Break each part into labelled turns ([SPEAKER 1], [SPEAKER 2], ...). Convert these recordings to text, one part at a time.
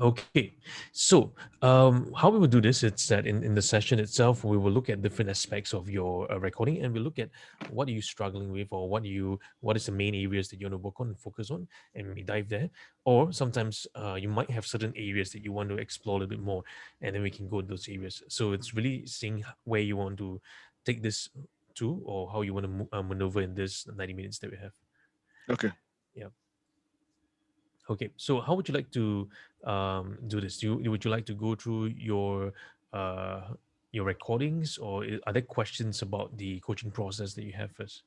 [SPEAKER 1] Okay, so how we will do this is that in the session itself, we will look at different aspects of your recording, and we look at what are you struggling with, or what is the main areas that you want to work on and focus on, and we dive there. Or sometimes you might have certain areas that you want to explore a little bit more, and then we can go to those areas. So it's really seeing where you want to take this to, or how you want to maneuver in this 90 minutes that we have.
[SPEAKER 2] Okay.
[SPEAKER 1] Yeah. Okay, so how would you like to do this? Would you like to go through your recordings, or are there questions about the coaching process that you have first?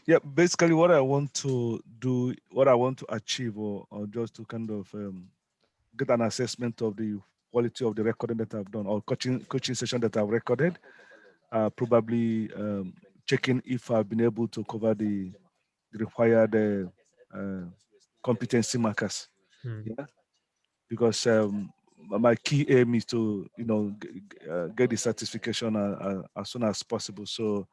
[SPEAKER 2] Yeah, basically what I want to do, what I want to achieve, or just to kind of get an assessment of the quality of the recording that I've done, or coaching session that I've recorded. Probably checking if I've been able to cover the required competency markers.
[SPEAKER 1] Hmm.
[SPEAKER 2] Yeah, because my key aim is to get the certification as soon as possible. So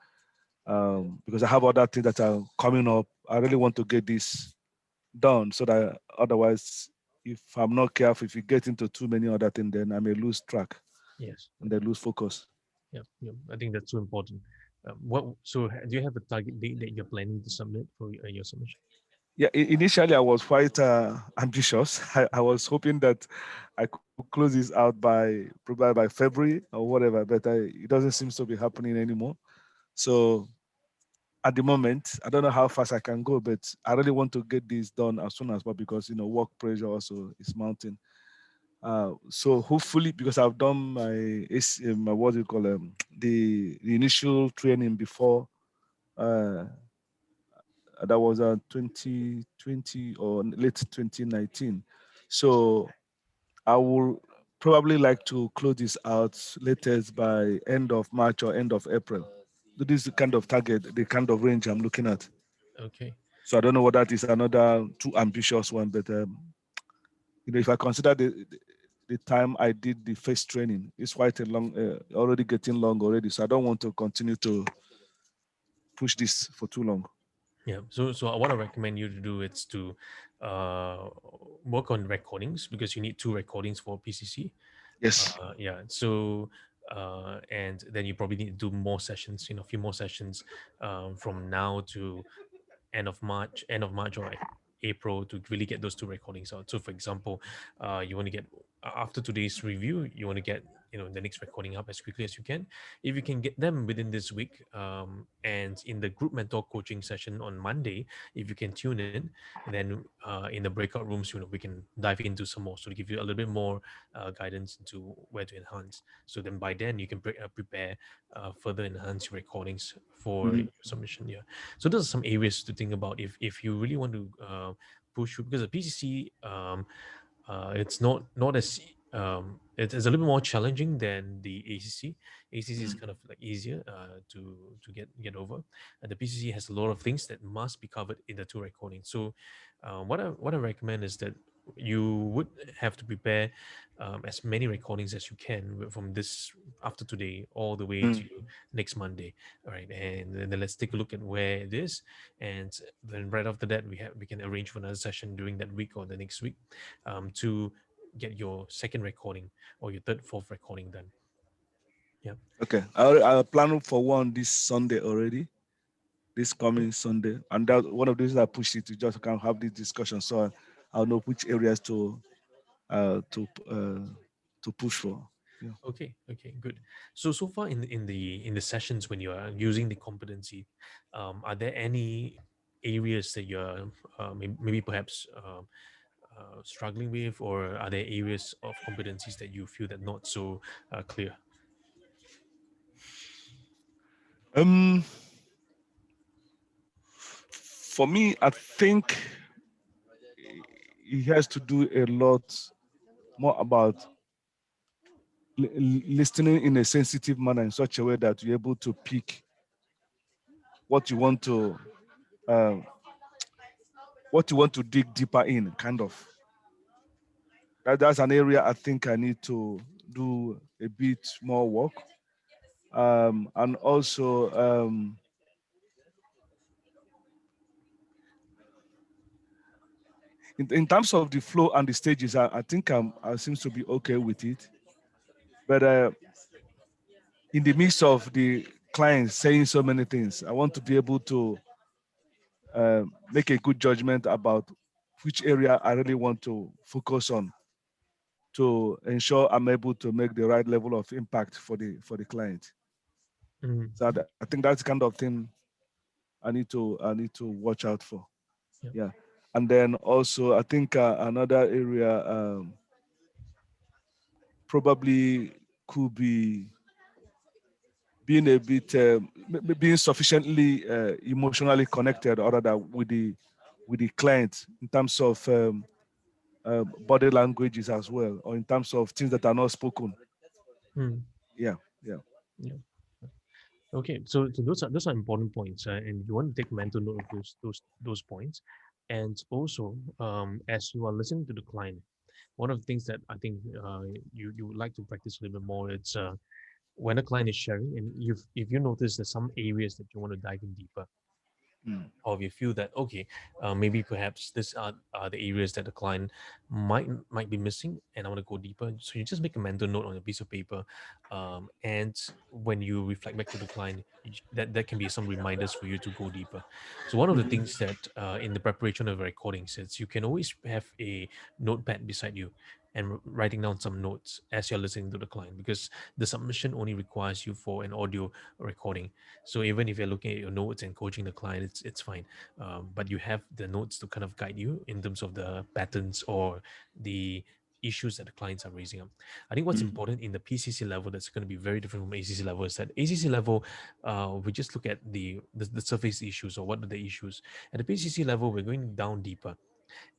[SPEAKER 2] because I have other things that are coming up, I really want to get this done, so that otherwise, if I'm not careful, if you get into too many other things, then I may lose track
[SPEAKER 1] Yes.
[SPEAKER 2] and then lose focus.
[SPEAKER 1] Yeah. Yeah. I think that's so important. What? So, do you have a target date that you're planning to submit for your submission?
[SPEAKER 2] Yeah, initially I was quite ambitious. I was hoping that I could close this out by probably by February or whatever, but it doesn't seem to be happening anymore. So at the moment, I don't know how fast I can go, but I really want to get this done as soon as possible, because work pressure also is mounting. So hopefully, because I've done my what do you call the initial training before, uh, that was 2020 or late 2019. So I will probably like to close this out latest by end of March or end of April. So this is the kind of target, the kind of range I'm looking at.
[SPEAKER 1] Okay.
[SPEAKER 2] So I don't know what that is another too ambitious one, but if I consider the time I did the first training, it's quite a long, already getting long already. So I don't want to continue to push this for too long.
[SPEAKER 1] Yeah. So what I recommend you to do is to uh, work on recordings, because you need two recordings for PCC.
[SPEAKER 2] Yes.
[SPEAKER 1] Yeah. So and then you probably need to do more sessions, a few more sessions from now to end of March or like April, to really get those two recordings out. So for example, you want to get after today's review, you want to get the next recording up as quickly as you can. If you can get them within this week, and in the group mentor coaching session on Monday, if you can tune in, and then in the breakout rooms, we can dive into some more, so to give you a little bit more guidance into where to enhance. So then by then you can prepare further enhanced recordings for your
[SPEAKER 2] Mhm.
[SPEAKER 1] submission. Yeah. So those are some areas to think about if you really want to push through, because the PCC, it's not as it is a little bit more challenging than the ACC. ACC is
[SPEAKER 2] Mhm.
[SPEAKER 1] kind of like easier to get over, and the PCC has a lot of things that must be covered in the two recordings. So what I recommend is that you would have to prepare as many recordings as you can from this after today all the way to
[SPEAKER 2] Mhm.
[SPEAKER 1] next Monday. All right, and then let's take a look at where it is, and then right after that we can arrange for another session during that week or the next week, to get your second recording or your third, fourth recording done. Yeah.
[SPEAKER 2] Okay. I plan for one this Sunday already, this
[SPEAKER 1] Okay.
[SPEAKER 2] coming Sunday, and that one of the reasons I pushed it to just kind of have this discussion, so I'll know which areas uh, to uh, to push for. Yeah.
[SPEAKER 1] Okay. Okay. Good. So far in the sessions when you are using the competency, are there any areas that you're maybe perhaps struggling with, or are there areas of competencies that you feel that not so clear?
[SPEAKER 2] Um, for me, I think it has to do a lot more about listening in a sensitive manner, in such a way that you're able to pick what you want to uh, dig deeper in, kind of. That's an area I think I need to do a bit more work. And also, in terms of the flow and the stages, I think I seems to be okay with it. But in the midst of the client saying so many things, I want to be able to make a good judgment about which area I really want to focus on to ensure I'm able to make the right level of impact for the client.
[SPEAKER 1] Mhm.
[SPEAKER 2] So I think that's the kind of thing I need to watch out for.
[SPEAKER 1] Yeah.
[SPEAKER 2] Yeah, and then also I think another area probably could be being a bit being sufficiently emotionally connected or rather with the client in terms of body languages as well, or in terms of things that are not spoken.
[SPEAKER 1] Mm.
[SPEAKER 2] Yeah, yeah.
[SPEAKER 1] Yeah. Okay, so those are important points, and you want to take mental note of those points, and also as you are listening to the client, one of the things that I think you would like to practice a little bit more, it's when a client is sharing, and if you notice there's some areas that you want to dive in deeper,
[SPEAKER 2] Mm.
[SPEAKER 1] or if you feel that okay, maybe perhaps this are the areas that the client might be missing, and I want to go deeper, so you just make a mental note on a piece of paper, and when you reflect back to the client, that can be some reminders for you to go deeper. So one of the
[SPEAKER 2] Mhm.
[SPEAKER 1] things that in the preparation of a recording sets, you can always have a notepad beside you and writing down some notes as you're listening to the client, because the submission only requires you for an audio recording. So even if you're looking at your notes and coaching the client, it's fine. But you have the notes to kind of guide you in terms of the patterns or the issues that the clients are raising up. I think what's
[SPEAKER 2] Mm.
[SPEAKER 1] important in the PCC level that's going to be very different from ACC level is that ACC level, we just look at the surface issues or what are the issues. At the PCC level, we're going down deeper.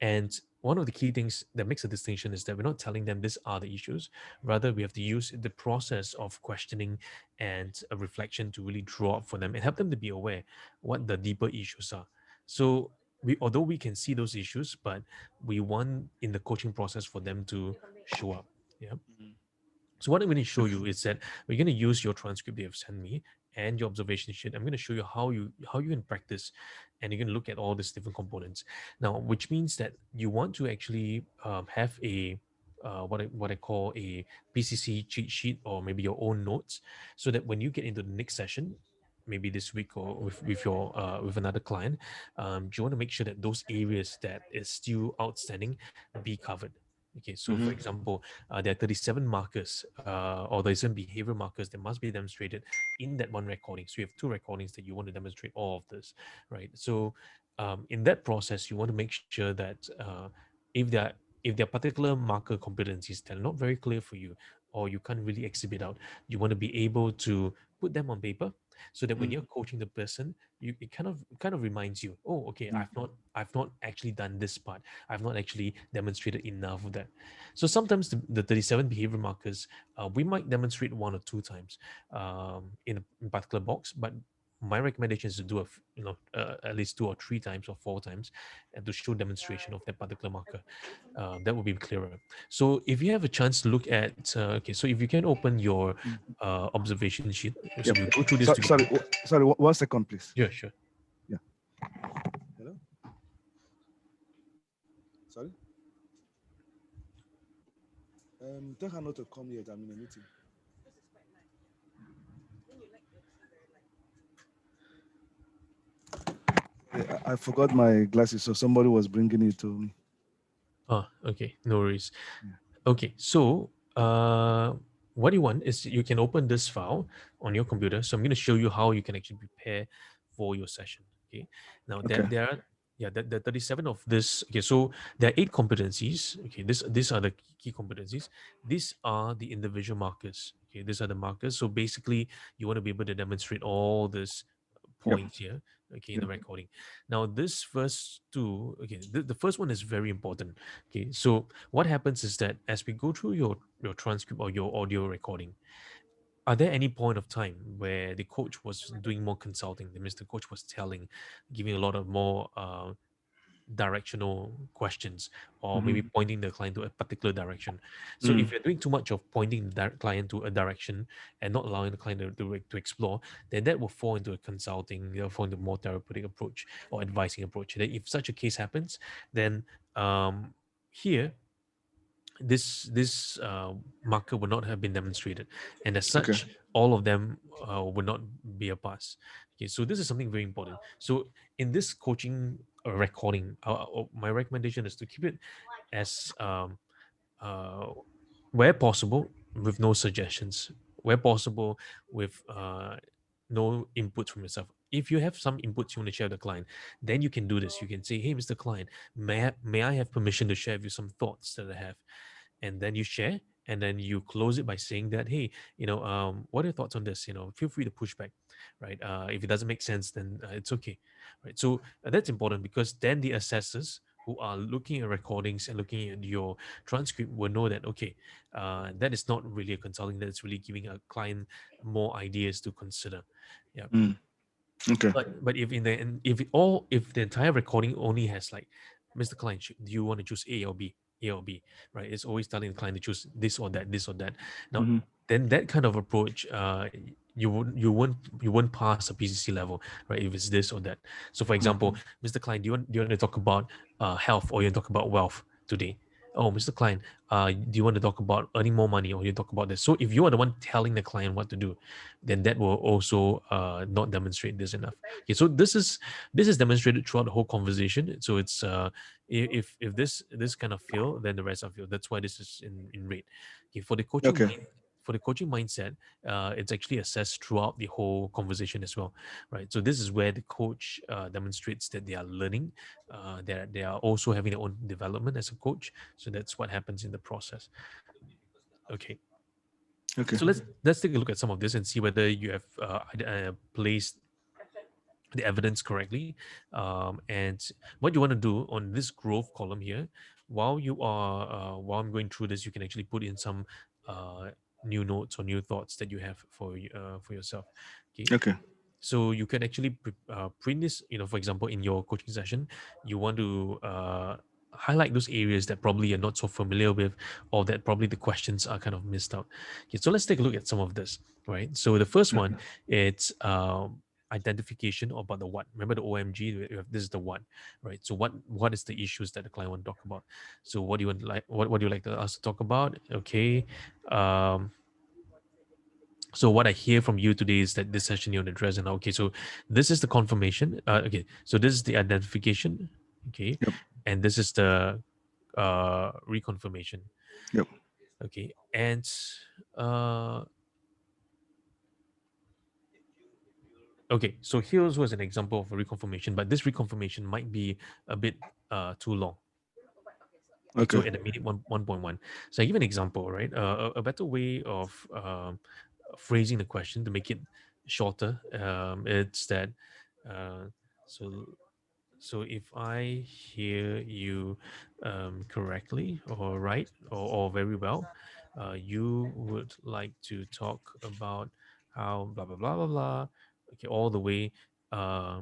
[SPEAKER 1] And one of the key things that makes a distinction is that we're not telling them these are the issues. Rather, we have to use the process of questioning and a reflection to really draw up for them and help them to be aware what the deeper issues are. So although we can see those issues, but we want in the coaching process for them to show up. Yeah.
[SPEAKER 2] Mhm.
[SPEAKER 1] So what I'm going to show you is that we're going to use your transcript you have sent me and your observation sheet. I'm going to show you how you can practice, and you're going to look at all these different components. Now, which means that you want to actually have a what I call a PCC cheat sheet or maybe your own notes, so that when you get into the next session, maybe this week or with your with another client, you want to make sure that those areas that is still outstanding be covered. Okay, so for
[SPEAKER 2] Mhm.
[SPEAKER 1] example, there are 37 markers or 37 behavior markers that must be demonstrated in that one recording. So you have two recordings that you want to demonstrate all of this, right? So in that process, you want to make sure that if there are if there are particular marker competencies that are not very clear for you, or you can't really exhibit out, you want to be able to put them on paper, so that when
[SPEAKER 2] Mm.
[SPEAKER 1] you're coaching the person, it kind of reminds you, oh, okay,
[SPEAKER 2] Mm.
[SPEAKER 1] I've not actually done this part, I've not actually demonstrated enough of that. So sometimes the 37 behavior markers, we might demonstrate one or two times in a particular box, but my recommendation is to do at least two or three times or four times, and to show demonstration of that particular marker. That will be clearer. So if you have a chance to look at okay, so if you can open your
[SPEAKER 2] Mm.
[SPEAKER 1] observation sheet, so
[SPEAKER 2] Yep.
[SPEAKER 1] we'll go through this
[SPEAKER 2] So,
[SPEAKER 1] together.
[SPEAKER 2] sorry. 1 second, please.
[SPEAKER 1] Yeah, sure.
[SPEAKER 2] Yeah. Hello. Sorry. Tell her not to come yet. I'm in a meeting. I forgot my glasses, so somebody was bringing it to me.
[SPEAKER 1] Oh, okay, no worries.
[SPEAKER 2] Yeah.
[SPEAKER 1] Okay, so what you want is you can open this file on your computer. So I'm going to show you how you can actually prepare for your session. Okay, now
[SPEAKER 2] Okay.
[SPEAKER 1] there are yeah there are 37 of this. Okay, so there are 8 competencies. Okay, these are the key competencies. These are the individual markers. Okay, these are the markers. So basically, you want to be able to demonstrate all this
[SPEAKER 2] Yep.
[SPEAKER 1] points here, okay, in the
[SPEAKER 2] Yep.
[SPEAKER 1] recording. Now this first two, okay, the first one is very important. Okay, so what happens is that as we go through your transcript or your audio recording, are there any point of time where the coach was doing more consulting? That means the coach was telling, giving a lot of more directional questions, or maybe
[SPEAKER 2] Mm-hmm.
[SPEAKER 1] pointing the client to a particular direction. So
[SPEAKER 2] Mm.
[SPEAKER 1] if you're doing too much of pointing the client to a direction and not allowing the client to explore, then that will fall into a consulting, fall into more therapeutic approach or advising approach. And then if such a case happens, then here this marker would not have been demonstrated, and as
[SPEAKER 2] Okay.
[SPEAKER 1] such, all of them would not be a pass. Okay, so this is something very important. So in this coaching recording, my recommendation is to keep it as uh, where possible with no suggestions, where possible with no input from yourself. If you have some inputs you want to share with the client, then you can do this. You can say, "Hey, Mr. Client, may I have permission to share with you some thoughts that I have?" And then you share, and then you close it by saying that, "Hey, what are your thoughts on this? Feel free to push back, right? If it doesn't make sense, then it's okay, right?" So that's important, because then the assessors who are looking at recordings and looking at your transcript will know that, okay, that is not really a consulting, that's really giving a client more ideas to consider. Yeah.
[SPEAKER 2] Mm. Okay.
[SPEAKER 1] But if in the and if the entire recording only has like, "Mr. Client, do you want to choose A or B? A or B?" Right? It's always telling the client to choose this or that, this or that. Now,
[SPEAKER 2] Mm-hmm.
[SPEAKER 1] then that kind of approach, you won't pass a PCC level, right? If it's this or that. So, for example, "Mr. Client, do you want to talk about health, or you want to talk about wealth today?" "Oh, Mr. Client, do you want to talk about earning more money, or you talk about this?" So if you are the one telling the client what to do, then that will also not demonstrate this enough. Okay, so this is demonstrated throughout the whole conversation. So it's if this kind of fail, then the rest of you. That's why this is in red. Okay,
[SPEAKER 2] Okay.
[SPEAKER 1] for the coaching mindset, it's actually assessed throughout the whole conversation as well, right? So this is where the coach demonstrates that they are learning, that they are also having their own development as a coach. So that's what happens in the process. Okay,
[SPEAKER 2] Okay.
[SPEAKER 1] so let's take a look at some of this and see whether you have placed the evidence correctly. And what you want to do on this growth column here, while I'm going through this, you can actually put in some uh, new notes or new thoughts that you have for yourself. Okay,
[SPEAKER 2] Okay.
[SPEAKER 1] so you can actually print this. For example, in your coaching session, you want to highlight those areas that probably you're not so familiar with, or that probably the questions are kind of missed out. Okay, so let's take a look at some of this. Right, so the first one, it's identification about the what. Remember the OMG, this is the what, right? So what is the issues that the client want to talk about? So what do you want, like, what do you like us to talk about? Okay, um so what I hear from you today is that this session you want to address. And okay, so this is the confirmation. Okay, so this is the identification. Okay,
[SPEAKER 2] Yep.
[SPEAKER 1] and this is the reconfirmation.
[SPEAKER 2] Yep.
[SPEAKER 1] Okay, and uh, okay, so here's was an example of a reconfirmation, but this reconfirmation might be a bit too long. Okay, so
[SPEAKER 2] Okay.
[SPEAKER 1] at a minute 1.1. So I give an example, right? A better way of phrasing the question to make it shorter, it's that uh, so if I hear you correctly, or right, or very well, you would like to talk about how blah blah blah blah blah. Okay, all the way, uh,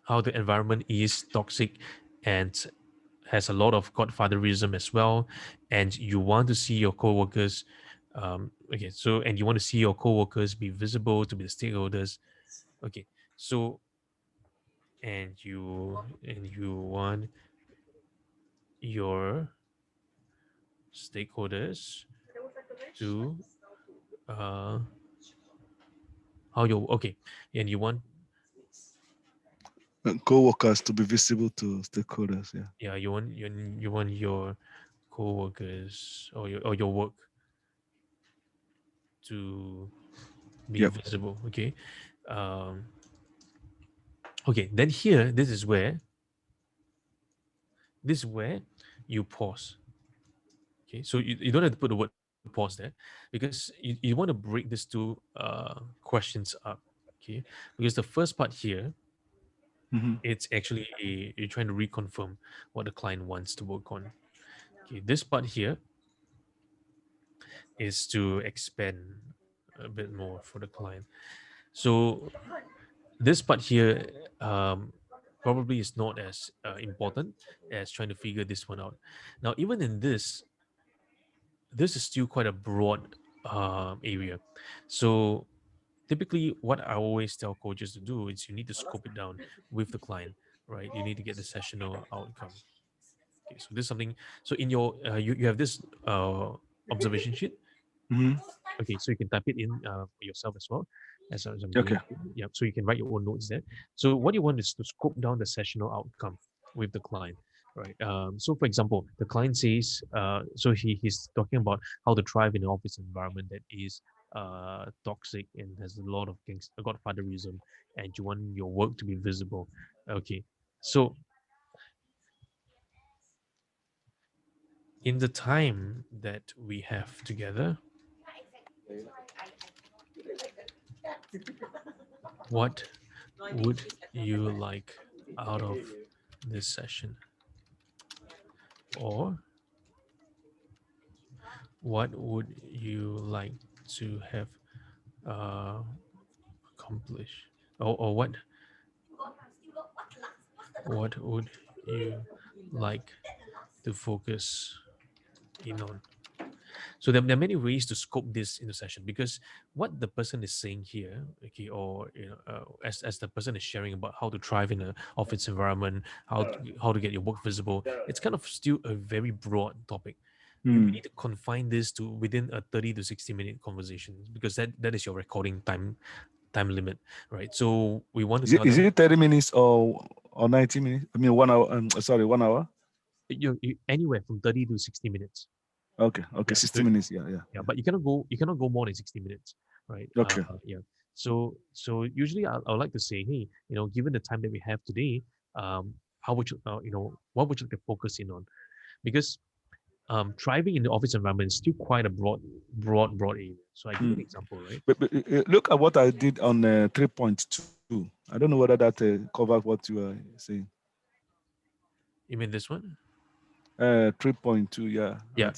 [SPEAKER 1] how the environment is toxic and has a lot of godfatherism as well, and you want to see your coworkers. Okay, so and you want to see your coworkers be visible to be the stakeholders. Okay, so and you want your stakeholders to uh how you okay and you want
[SPEAKER 2] Co-workers to be visible to stakeholders. Yeah.
[SPEAKER 1] yeah you want your co-workers or your work to be
[SPEAKER 2] Yep.
[SPEAKER 1] visible. Okay, um okay, then here this is where you pause. Okay, so you don't have to put the word pause there, because you want to break these two questions up. Okay, because the first part here,
[SPEAKER 2] Mm-hmm.
[SPEAKER 1] it's actually you're trying to reconfirm what the client wants to work on. Okay, this part here is to expand a bit more for the client. So this part here, um, probably is not as important as trying to figure this one out. Now, even in this is still quite a broad area. So typically, what I always tell coaches to do is you need to scope it down with the client, right? You need to get the sessional outcome. Okay, so this is something. So in your you have this observation sheet.
[SPEAKER 2] Hmm.
[SPEAKER 1] Okay, so you can type it in for yourself as well, as I'm doing
[SPEAKER 2] Okay.
[SPEAKER 1] it here. Yeah, so you can write your own notes there. So what you want is to scope down the sessional outcome with the client, right? So for example, the client says, so he's talking about how to thrive in an office environment that is toxic and has a lot of things, godfatherism, and you want your work to be visible. Okay, so in the time that we have together, what would you like out of this session? Or what would you like to have uh, accomplished? Or what would you like to focus in on? So there are many ways to scope this in the session, because what the person is saying here, okay, or as the person is sharing about how to thrive in an office environment, how to get your work visible, it's kind of still a very broad topic. We
[SPEAKER 2] Hmm.
[SPEAKER 1] need to confine this to within a 30 to 60-minute conversation, because that is your recording time limit, right? So we want to tell
[SPEAKER 2] Is
[SPEAKER 1] them
[SPEAKER 2] it 30 minutes or 90 minutes? I mean 1 hour. Sorry, 1 hour.
[SPEAKER 1] anywhere from 30 to 60 minutes.
[SPEAKER 2] Okay. Okay.
[SPEAKER 1] Yeah.
[SPEAKER 2] 60 minutes. Yeah. Yeah.
[SPEAKER 1] Yeah, but you cannot go more than 60 minutes, right?
[SPEAKER 2] Okay.
[SPEAKER 1] Yeah. So usually I would like to say, hey, given the time that we have today, how would you what would you like to focus in on? Because thriving in the office environment is still quite a broad area. So I give you an
[SPEAKER 2] Hmm.
[SPEAKER 1] example, right?
[SPEAKER 2] But look at what I did on 3.2. I don't know whether that covered what you were saying.
[SPEAKER 1] You mean this one?
[SPEAKER 2] 3.2. Yeah.
[SPEAKER 1] Yeah.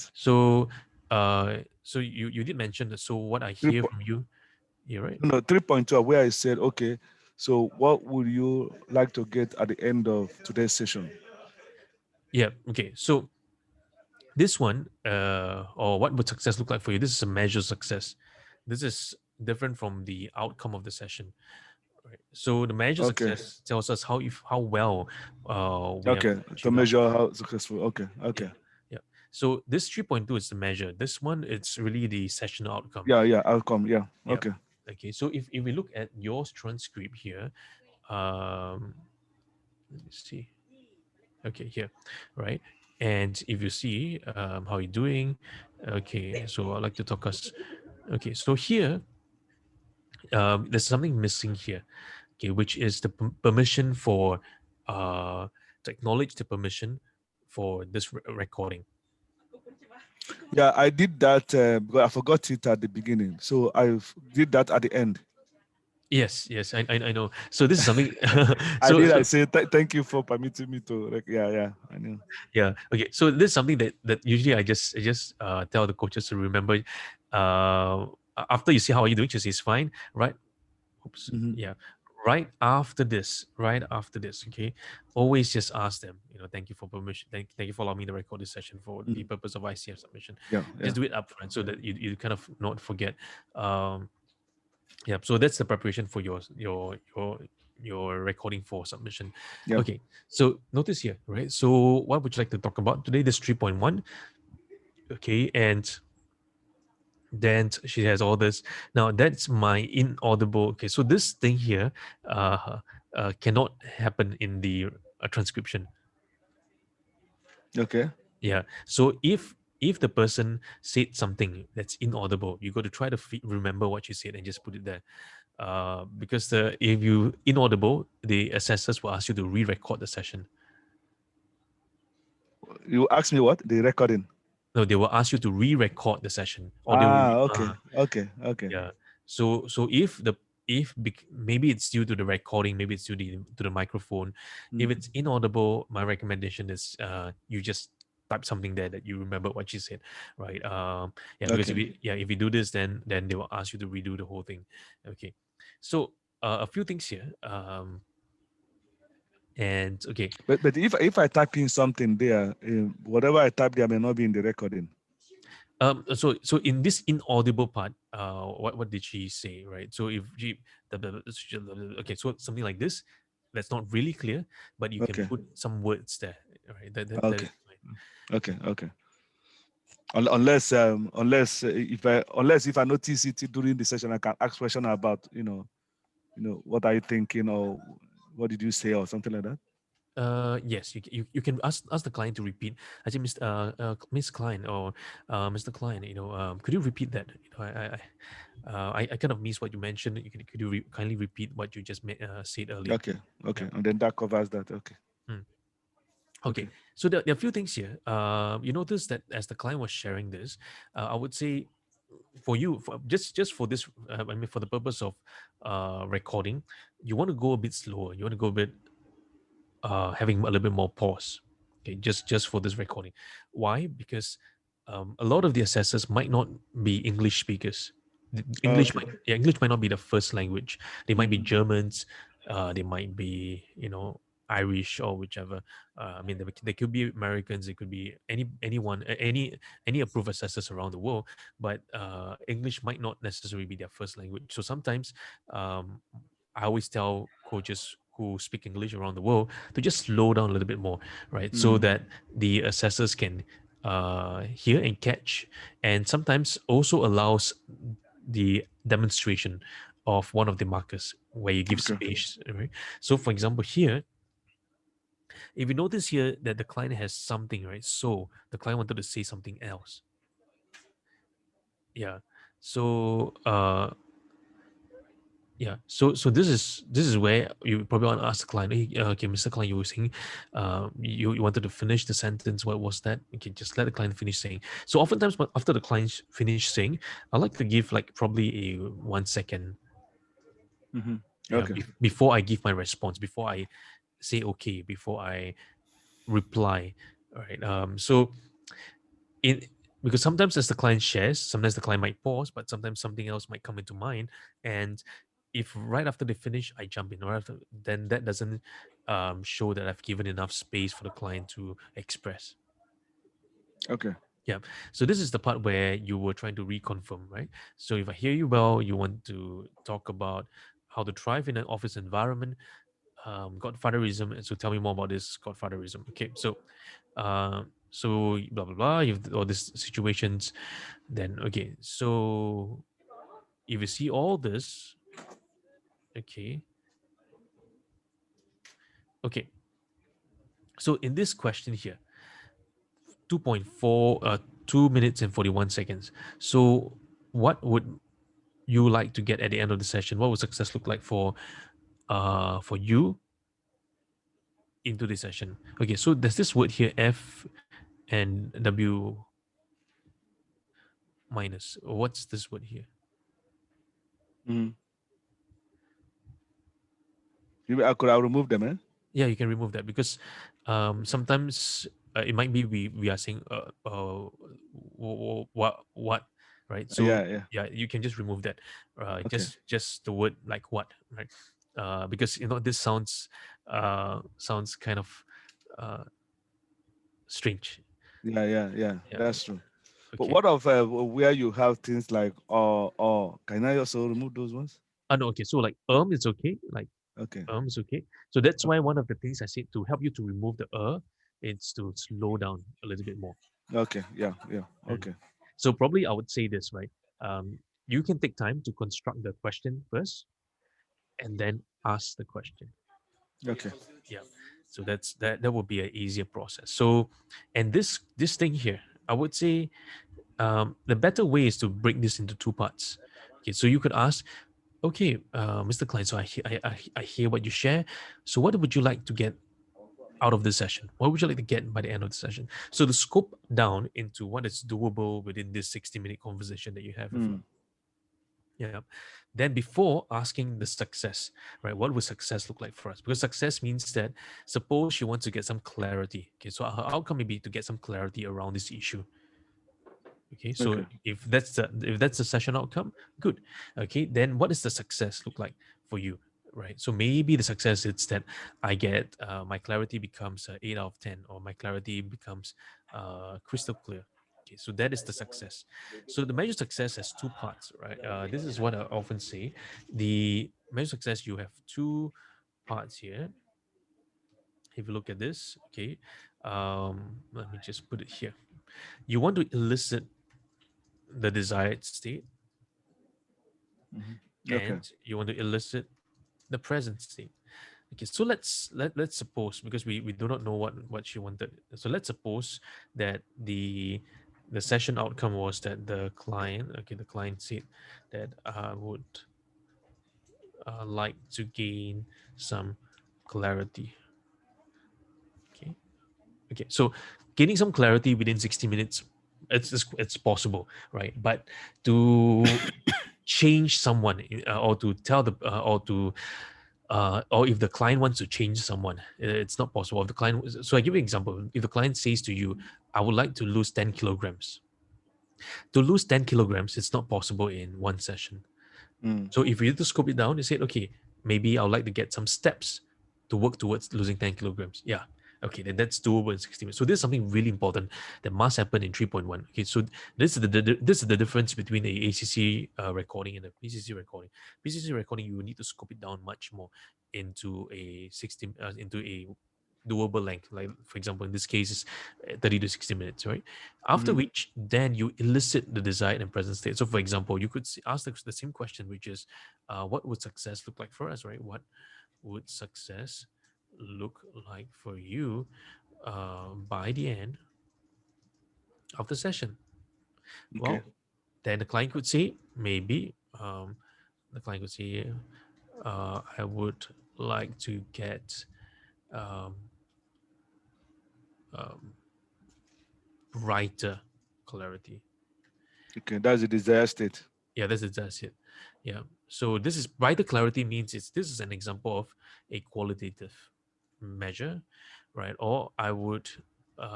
[SPEAKER 2] Right.
[SPEAKER 1] So you did mention that. So what I
[SPEAKER 2] 3.
[SPEAKER 1] hear from you, yeah, right?
[SPEAKER 2] No, 3.2, where I said, okay, so what would you like to get at the end of today's session?
[SPEAKER 1] Yeah. Okay. So this one, or what would success look like for you? This is a measure of success. This is different from the outcome of the session. Right. So the measure
[SPEAKER 2] Okay.
[SPEAKER 1] success tells us how well we have
[SPEAKER 2] Okay. To
[SPEAKER 1] achieved
[SPEAKER 2] measure
[SPEAKER 1] outcome.
[SPEAKER 2] how successful. Okay.
[SPEAKER 1] Yeah,
[SPEAKER 2] Okay.
[SPEAKER 1] yeah. So this 3.2 is the measure. This one, it's really the session outcome.
[SPEAKER 2] Yeah. Yeah. Outcome. Yeah.
[SPEAKER 1] Yeah.
[SPEAKER 2] Okay.
[SPEAKER 1] Okay. So if we look at your transcript here, um, let me see. Okay, here, right? And if you see how you're doing, okay. So I'd like to talk us. Okay, so here there's something missing here, okay, which is the permission for to acknowledge the permission for this recording.
[SPEAKER 2] Yeah, I did that because I forgot it at the beginning. So I did that at the end.
[SPEAKER 1] Yes, yes, I know. So this is something.
[SPEAKER 2] I
[SPEAKER 1] so
[SPEAKER 2] did. I
[SPEAKER 1] so
[SPEAKER 2] say thank you for permitting me to. Yeah. Yeah. I know.
[SPEAKER 1] yeah, okay. So this is something that usually I just tell the coaches to remember. After you see how are you doing, just is fine, right? Oops.
[SPEAKER 2] Hmm.
[SPEAKER 1] Yeah. Right after this, okay, always just ask them, thank you for permission. Thank you for allowing me to record this session for the
[SPEAKER 2] Hmm.
[SPEAKER 1] purpose of ICF submission.
[SPEAKER 2] Yeah.
[SPEAKER 1] Just
[SPEAKER 2] Yeah.
[SPEAKER 1] do it upfront so that you kind of not forget. Um, yeah. So that's the preparation for your recording for submission.
[SPEAKER 2] Yeah.
[SPEAKER 1] Okay. So notice here, right? So what would you like to talk about today? This 3.1. Okay, and then she has all this. Now that's my inaudible. Okay, so this thing here cannot happen in the transcription.
[SPEAKER 2] Okay.
[SPEAKER 1] Yeah. So if the person said something that's inaudible, you got to try to remember what you said and just put it there. Because if you inaudible, the assessors will ask you to re-record the session.
[SPEAKER 2] You asked me what the recording.
[SPEAKER 1] No, they will ask you to re-record the session, or they will.
[SPEAKER 2] Okay. Okay. Okay.
[SPEAKER 1] Yeah. So if maybe it's due to the recording, maybe it's due to the microphone. If
[SPEAKER 2] Mm.
[SPEAKER 1] it's inaudible, my recommendation is you just type something there that you remember what you said, right? Yeah, because
[SPEAKER 2] Okay.
[SPEAKER 1] if you do this, then they will ask you to redo the whole thing. Okay. So a few things here. And okay,
[SPEAKER 2] But if I type in something there, whatever I type there may not be in the recording.
[SPEAKER 1] so in this inaudible part, what did she say, right? So if she, okay, so something like this, that's not really clear, but you can
[SPEAKER 2] Okay.
[SPEAKER 1] put some words there, right? That
[SPEAKER 2] Okay.
[SPEAKER 1] is fine.
[SPEAKER 2] Okay. Okay. Unless if I notice it during the session, I can ask question about what are you thinking, or what did you say, or something like that.
[SPEAKER 1] Yes, you can ask the client to repeat. I say, Miss Klein, or Mr. Klein, could you repeat that? I kind of missed what you mentioned. Could you kindly repeat what you just said earlier?
[SPEAKER 2] Okay.
[SPEAKER 1] Yeah.
[SPEAKER 2] Okay. And then that covers that. Okay.
[SPEAKER 1] Mm. Okay.
[SPEAKER 2] Okay.
[SPEAKER 1] So there are a few things here. You notice that as the client was sharing this, I would say for you, just for this, I mean, for the purpose of recording, you want to go a bit slower. You want to go a bit having a little bit more pause. Okay, just for this recording. Why? Because a lot of the assessors might not be English speakers.
[SPEAKER 2] Okay.
[SPEAKER 1] English might not be the first language. They might be
[SPEAKER 2] Mm.
[SPEAKER 1] Germans. They might be Irish or whichever. I mean, they could be Americans. It could be anyone, any approved assessors around the world. But English might not necessarily be their first language. So sometimes um, I always tell coaches who speak English around the world to just slow down a little bit more, right? So
[SPEAKER 2] Mm.
[SPEAKER 1] that the assessors can hear and catch, and sometimes also allows the demonstration of one of the markers where you give
[SPEAKER 2] Okay.
[SPEAKER 1] space, right? So, for example, here, if you notice here that the client has something, right? So the client wanted to say something else. Yeah. So yeah, so this is where you probably want to ask the client, hey, okay, Mr. Client, you were saying, you wanted to finish the sentence. What was that? Okay, just let the client finish saying. So oftentimes, after the client finish saying, I like to give like probably a 1 second,
[SPEAKER 2] Hmm.
[SPEAKER 1] yeah,
[SPEAKER 2] Okay.
[SPEAKER 1] before I give my response, before I say okay, before I reply. All right. So in because sometimes as the client shares, sometimes the client might pause, but sometimes something else might come into mind. And if right after they finish, I jump in, or after, then that doesn't show that I've given enough space for the client to express.
[SPEAKER 2] Okay.
[SPEAKER 1] Yeah. So this is the part where you were trying to reconfirm, right? So if I hear you well, you want to talk about how to thrive in an office environment, godfatherism. And so tell me more about this godfatherism. Okay. So blah blah blah. You've all these situations. Then okay. So if you see all this, okay, okay. So in this question here, 2.4, 2 minutes and 41 seconds. So what would you like to get at the end of the session? What would success look like for you into the session? Okay, so there's this word here, F and W minus. What's this word here?
[SPEAKER 2] Mm. I'll remove them, eh?
[SPEAKER 1] Yeah, you can remove that because sometimes it might be we are saying what, right? So
[SPEAKER 2] Yeah. Yeah.
[SPEAKER 1] yeah, you can just remove that.
[SPEAKER 2] Okay.
[SPEAKER 1] Just the word like what, right? Because this sounds kind of uh, strange.
[SPEAKER 2] Yeah. Yeah. Yeah.
[SPEAKER 1] Yeah.
[SPEAKER 2] That's true. But
[SPEAKER 1] Okay.
[SPEAKER 2] what of where you have things like or can I also remove those ones?
[SPEAKER 1] No. Okay. So like is okay. Like
[SPEAKER 2] Okay.
[SPEAKER 1] is okay. So that's why
[SPEAKER 2] Okay.
[SPEAKER 1] one of the things I said to help you to remove the is to slow down a little bit more.
[SPEAKER 2] Okay. Yeah. Yeah.
[SPEAKER 1] Mm.
[SPEAKER 2] Okay.
[SPEAKER 1] So probably I would say this, right? You can take time to construct the question first and then ask the question.
[SPEAKER 2] Okay.
[SPEAKER 1] Yeah. So that would be an easier process. So, and this thing here, I would say the better way is to break this into two parts. Okay, so you could ask, okay, Mr. Klein, so I hear what you share. So what would you like to get out of this session? What would you like to get by the end of the session? So the scope down into what is doable within this 60-minute conversation that you have with her.
[SPEAKER 2] Mm.
[SPEAKER 1] Yeah. Then before asking the success, right? What would success look like for us? Because success means that suppose she wants to get some clarity. Okay. So her outcome may be to get some clarity around this issue. Okay. So
[SPEAKER 2] Okay.
[SPEAKER 1] if that's the session outcome, good. Okay. Then what does the success look like for you? right? So maybe the success is that I get my clarity becomes 8 out of 10, or my clarity becomes crystal clear. Okay, so that is the success. So the measure success has two parts, right? This is what I often say. The measure success, you have two parts here. If you look at this, okay, let me just put it here. You want to elicit the desired state,
[SPEAKER 2] Mhm. Okay.
[SPEAKER 1] and you want to elicit the present state. Okay, so let's suppose, because we do not know what she wanted. So let's suppose that the session outcome was that the client said that I would like to gain some clarity. Okay, okay. So gaining some clarity within 60 minutes, it's possible, right? But to change someone, or to tell the or if the client wants to change someone, it's not possible. If the client, so I give you an example. If the client says to you, I would like to lose 10 kilograms. To lose 10 kilograms, it's not possible in one session.
[SPEAKER 2] Mm.
[SPEAKER 1] So if you need to scope it down, you say, okay, maybe I would like to get some steps to work towards losing 10 kilograms. Yeah. Okay, then that's doable in 60 minutes. So this is something really important that must happen in 3.1. Okay, so this is the difference between the ACC recording and the PCC recording. PCC recording, you need to scope it down much more into a 60 into a doable length. Like for example, in this case, is 30 to 60 minutes, right? After
[SPEAKER 2] Mhm.
[SPEAKER 1] which, then you elicit the desired and present state. So, for example, you could ask the same question, which is, what would success look like for us, right? What would success look like for you by the end of the session?
[SPEAKER 2] Okay.
[SPEAKER 1] Well, then the client could say, maybe the client could say, I would like to get um, um, brighter clarity.
[SPEAKER 2] Okay. That's the desired state.
[SPEAKER 1] Yeah, that's it. Yeah. So this is brighter clarity means this is an example of a qualitative measure, right? Or I would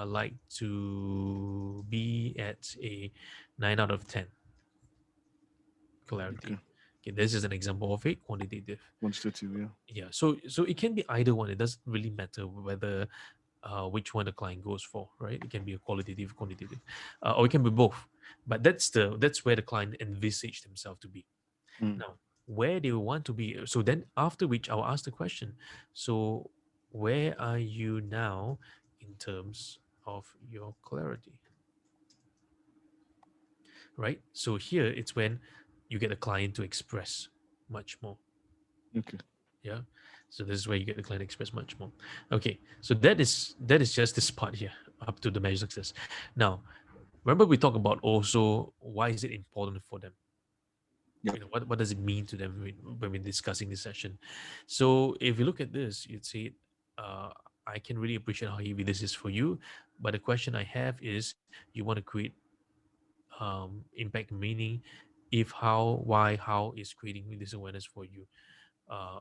[SPEAKER 1] like to be at a 9 out of 10
[SPEAKER 2] Okay.
[SPEAKER 1] clarity. Okay, this is an example of a quantitative.
[SPEAKER 2] Quantitative. Yeah.
[SPEAKER 1] Yeah. So it can be either one. It doesn't really matter whether which one the client goes for, right? It can be a qualitative, quantitative, or it can be both. But that's where the client envisaged himself to be.
[SPEAKER 2] Mm.
[SPEAKER 1] Now, where they want to be. So then, after which, I'll ask the question. So, where are you now in terms of your clarity, right? So here, it's when you get the client to express much more.
[SPEAKER 2] Okay.
[SPEAKER 1] Yeah. So this is where you get the client to express much more. Okay. So that is just this part here up to the measure success. Now, remember we talked about also why is it important for them.
[SPEAKER 2] Yep.
[SPEAKER 1] What does it mean to them when we're discussing this session? So if you look at this, you'd say, uh, I can really appreciate how heavy this is for you, but the question I have is, you want to create impact, meaning if, how, why, how is creating this awareness for you.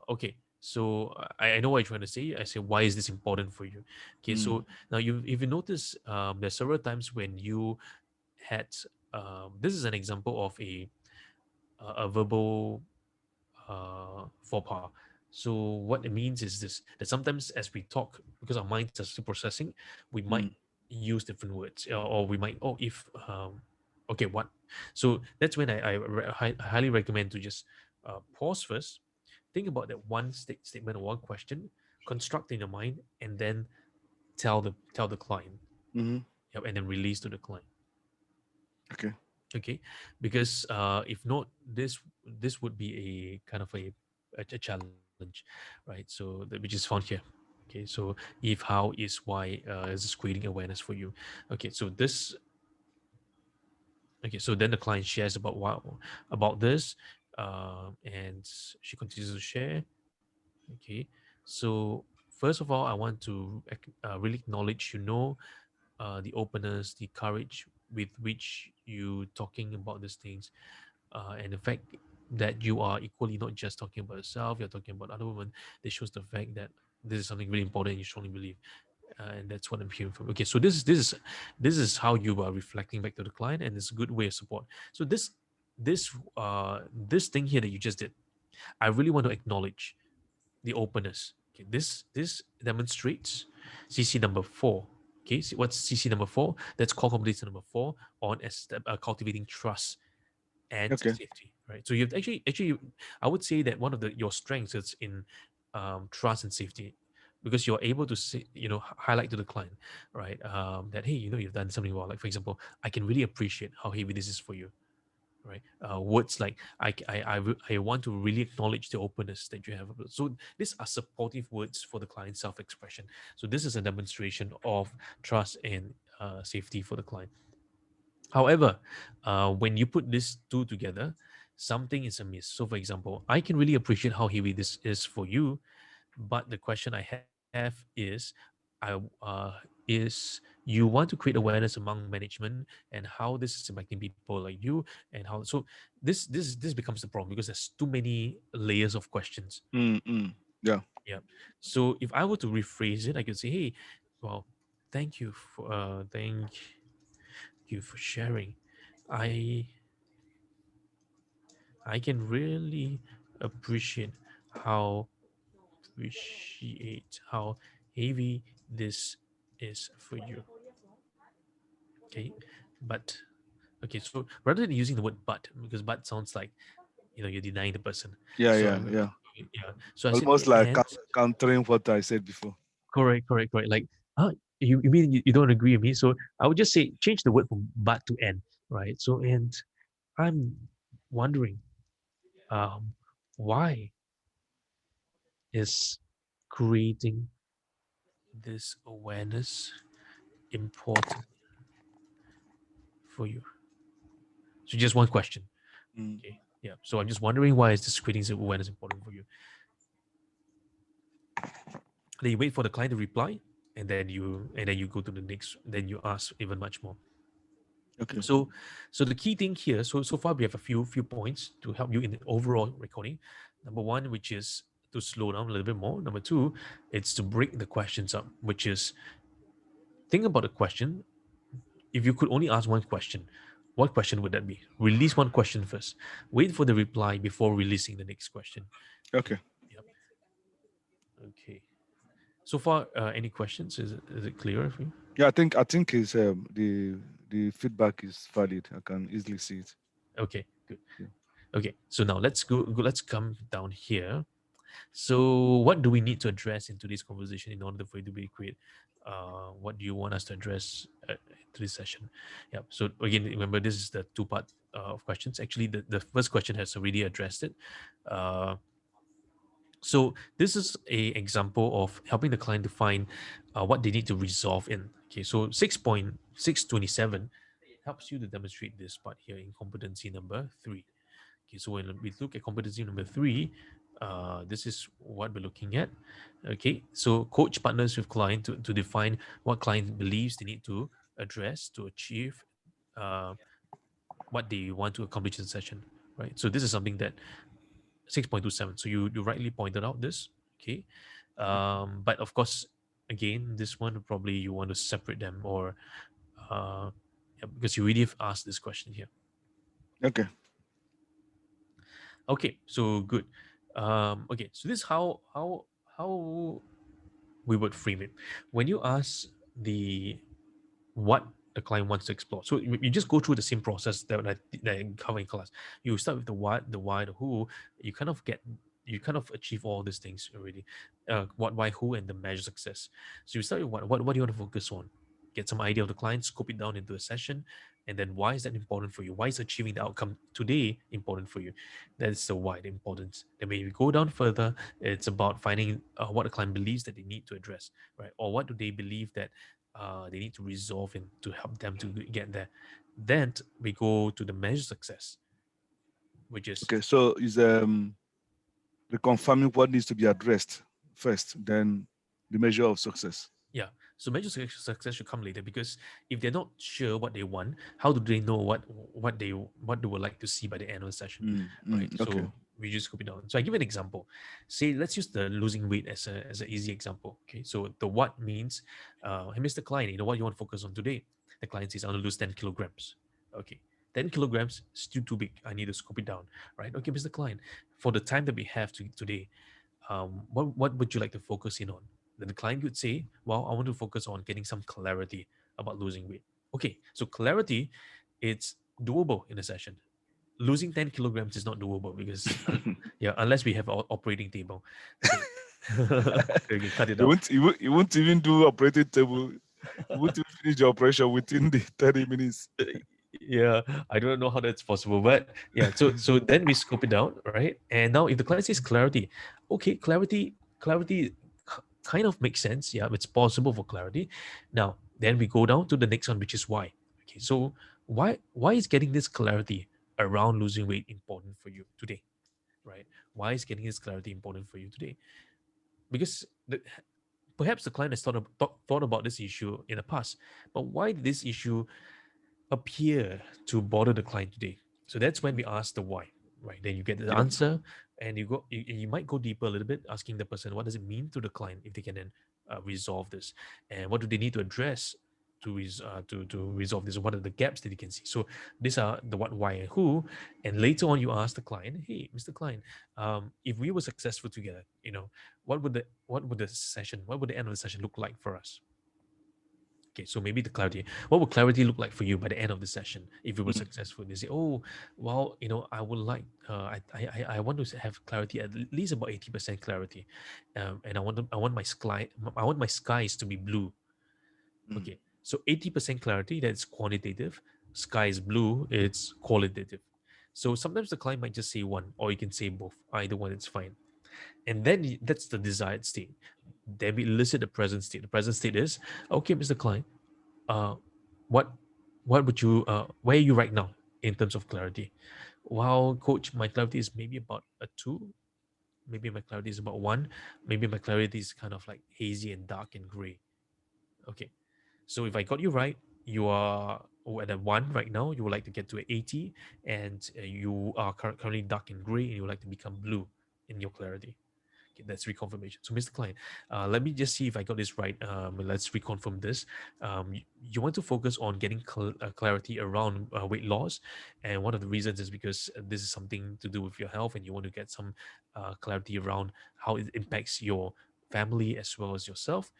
[SPEAKER 1] Okay, so I know what you're trying to say. I say, why is this important for you? Okay,
[SPEAKER 2] Mm.
[SPEAKER 1] so now you, if you notice, there's several times when you had this is an example of a verbal faux pas. So what it means is this: that sometimes as we talk, because our minds are still processing, we might
[SPEAKER 2] Mm.
[SPEAKER 1] use different words, or we might, oh, if okay, what? So that's when I highly recommend to just pause first, think about that one statement or one question, construct in your mind, and then tell the client,
[SPEAKER 2] Mhm.
[SPEAKER 1] yep, and then release to the client.
[SPEAKER 2] Okay.
[SPEAKER 1] Okay, because if not, this would be a kind of a challenge, right? So which is found here. Okay, so if, how, is, why, is this creating awareness for you. Okay, so this, okay, so then the client shares about what, about this, and she continues to share. Okay, so first of all, I want to really acknowledge, the openness, the courage with which you talking about these things, and the fact that you are equally not just talking about yourself, you're talking about other women. This shows the fact that this is something really important and you strongly believe, and that's what I'm hearing from. Okay, so this is how you are reflecting back to the client, and it's a good way of support. So this thing here that you just did, I really want to acknowledge. the openness. Okay, this demonstrates CC number 4. Okay, so what's CC number 4? That's core competency number 4 on cultivating trust and
[SPEAKER 2] Okay.
[SPEAKER 1] safety, right? So you've actually I would say that one of your strengths is in trust and safety, because you're able to say, highlight to the client, right, that hey, you've done something well. Like for example, I can really appreciate how heavy this is for you, right? Words like I want to really acknowledge the openness that you have. So these are supportive words for the client's self-expression. So this is a demonstration of trust and safety for the client. However, when you put these two together, something is amiss. So, for example, I can really appreciate how heavy this is for you, but the question I have is you want to create awareness among management and how this is impacting people like you, and how so this becomes the problem because there's too many layers of questions.
[SPEAKER 2] Mm. Yeah.
[SPEAKER 1] Yeah. So if I were to rephrase it, I could say, hey, well, thank you for sharing. I I can really appreciate how appreciate how heavy this is for you. Okay, but okay. So rather than using the word "but," because "but" sounds like you're denying the person.
[SPEAKER 2] Yeah.
[SPEAKER 1] So
[SPEAKER 2] Yeah. Yeah.
[SPEAKER 1] yeah. So I said,
[SPEAKER 2] Almost like
[SPEAKER 1] and
[SPEAKER 2] countering what I said before.
[SPEAKER 1] correct. Like, you mean you don't agree with me? So I would just say change the word from "but" to "and," right? So and I'm wondering, um, why is creating this awareness important for you? So just one question.
[SPEAKER 2] Mm.
[SPEAKER 1] Okay. Yeah. So I'm just wondering, why is this creating awareness important for you? Then you wait for the client to reply, and then you go to the next. Then you ask even much more.
[SPEAKER 2] Okay.
[SPEAKER 1] So the key thing here. So far we have a few points to help you in the overall recording. Number one, which is to slow down a little bit more. Number two, it's to break the questions up, which is think about the question. If you could only ask one question, what question would that be? Release one question first. Wait for the reply before releasing the next question. Okay.
[SPEAKER 2] Okay.
[SPEAKER 1] Yep. Okay. So far, any questions? Is it clearer for you?
[SPEAKER 2] Yeah. I think is the feedback is valid. I can easily see it.
[SPEAKER 1] Okay. Good.
[SPEAKER 2] Yeah.
[SPEAKER 1] Okay. So now let's come down here. So what do we need to address in today's conversation in order for it to be create? What do you want us to address to this session? Yeah. So again, remember this is the two-part of questions. Actually, the first question has already addressed it. Uh, so this is a example of helping the client to find what they need to resolve in. Okay. So 6.627 helps you to demonstrate this part here in competency number 3. Okay, so when we look at competency number 3, this is what we're looking at. Okay, so coach partners with client to define what client believes they need to address to achieve uh, what they want to accomplish in the session, right? So this is something that 6.27. So you rightly pointed out this, okay? But of course, again, this one probably you want to separate them, or uh, yeah, because you really have asked this question here.
[SPEAKER 2] Okay.
[SPEAKER 1] Okay, so good. Okay, so this is how we would frame it. When you ask the what the client wants to explore, so you just go through the same process that I cover in class. You start with the what, the why, the who. You kind of achieve all these things already. What, why, who, and the measure success. So you start with what do you want to focus on? Get some idea of the client, scope it down into a session, and then why is that important for you? Why is achieving the outcome today important for you? That's the why, the importance. Then when you go down further, it's about finding what the client believes that they need to address, right? Or what do they believe that they need to resolve and to help them to get there. Then we go to the measure success, which is
[SPEAKER 2] Okay. So is reconfirming what needs to be addressed first, then the measure of success.
[SPEAKER 1] yeah. So measure success should come later, because if they're not sure what they want, how do they know what they would like to see by the end of the session, right?
[SPEAKER 2] Okay.
[SPEAKER 1] So we just copy down. So I give an example. Say let's use the losing weight as an easy example. Okay. So the what means, hey, Mr. Klein, what you want to focus on today? The client says I want to lose 10 kilograms. Okay. 10 kilograms is still too big. I need to scope it down, right? Okay, Mr. Klein, for the time that we have today, what would you like to focus in on? Then the client could say, well, I want to focus on getting some clarity about losing weight. Okay, so clarity, it's doable in a session. Losing 10 kilograms is not doable because, yeah, unless we have an operating table. Okay. Okay, cut it
[SPEAKER 2] You
[SPEAKER 1] out.
[SPEAKER 2] won't, you won't even do operating table. You won't even finish the operation within the 30 minutes.
[SPEAKER 1] Yeah, I don't know how that's possible, but yeah, so then we scope it out, right? And now if the client says clarity, okay, clarity kind of makes sense. Yeah, it's possible for clarity. Now then we go down to the next one, which is why. Okay, so why is getting this clarity around losing weight important for you today, right? Why is getting this clarity important for you today? Because perhaps the client has thought about this issue in the past, but why did this issue appear to bother the client today? So that's when we ask the why, right? Then you get the
[SPEAKER 2] Yeah.
[SPEAKER 1] answer, and you might go deeper a little bit, asking the person what does it mean to the client if they can then resolve this, and what do they need to address to resolve this. What are the gaps that you can see? So these are the what, why, and who. And later on, you ask the client, hey, Mr. Client, if we were successful together, what would the end of the session look like for us? Okay, so maybe the clarity. What would clarity look like for you by the end of the session if you were
[SPEAKER 2] Mm.
[SPEAKER 1] successful? They say, "Oh, well, I would like, I want to have clarity at least about 80% clarity, and I want my skies to be blue."
[SPEAKER 2] Mm.
[SPEAKER 1] Okay, so 80% clarity, that's quantitative. Sky is blue, it's qualitative. So sometimes the client might just say one, or you can say both. Either one, it's fine. And then that's the desired state. Then we elicit the present state. The present state is, okay, Mr. Client, uh, what would you where are you right now in terms of clarity? Well, coach, my clarity is maybe about a two. Maybe my clarity is about one. Maybe my clarity is kind of like hazy and dark and gray. Okay, so if I got you right, you are at a one right now. You would like to get to an 80, and you are currently dark and gray, and you would like to become blue in your clarity. Okay, that's reconfirmation. So, Mr. Klein, let me just see if I got this right. Let's reconfirm this. You want to focus on getting clarity around weight loss, and one of the reasons is because this is something to do with your health, and you want to get some clarity around how it impacts your family as well as yourself.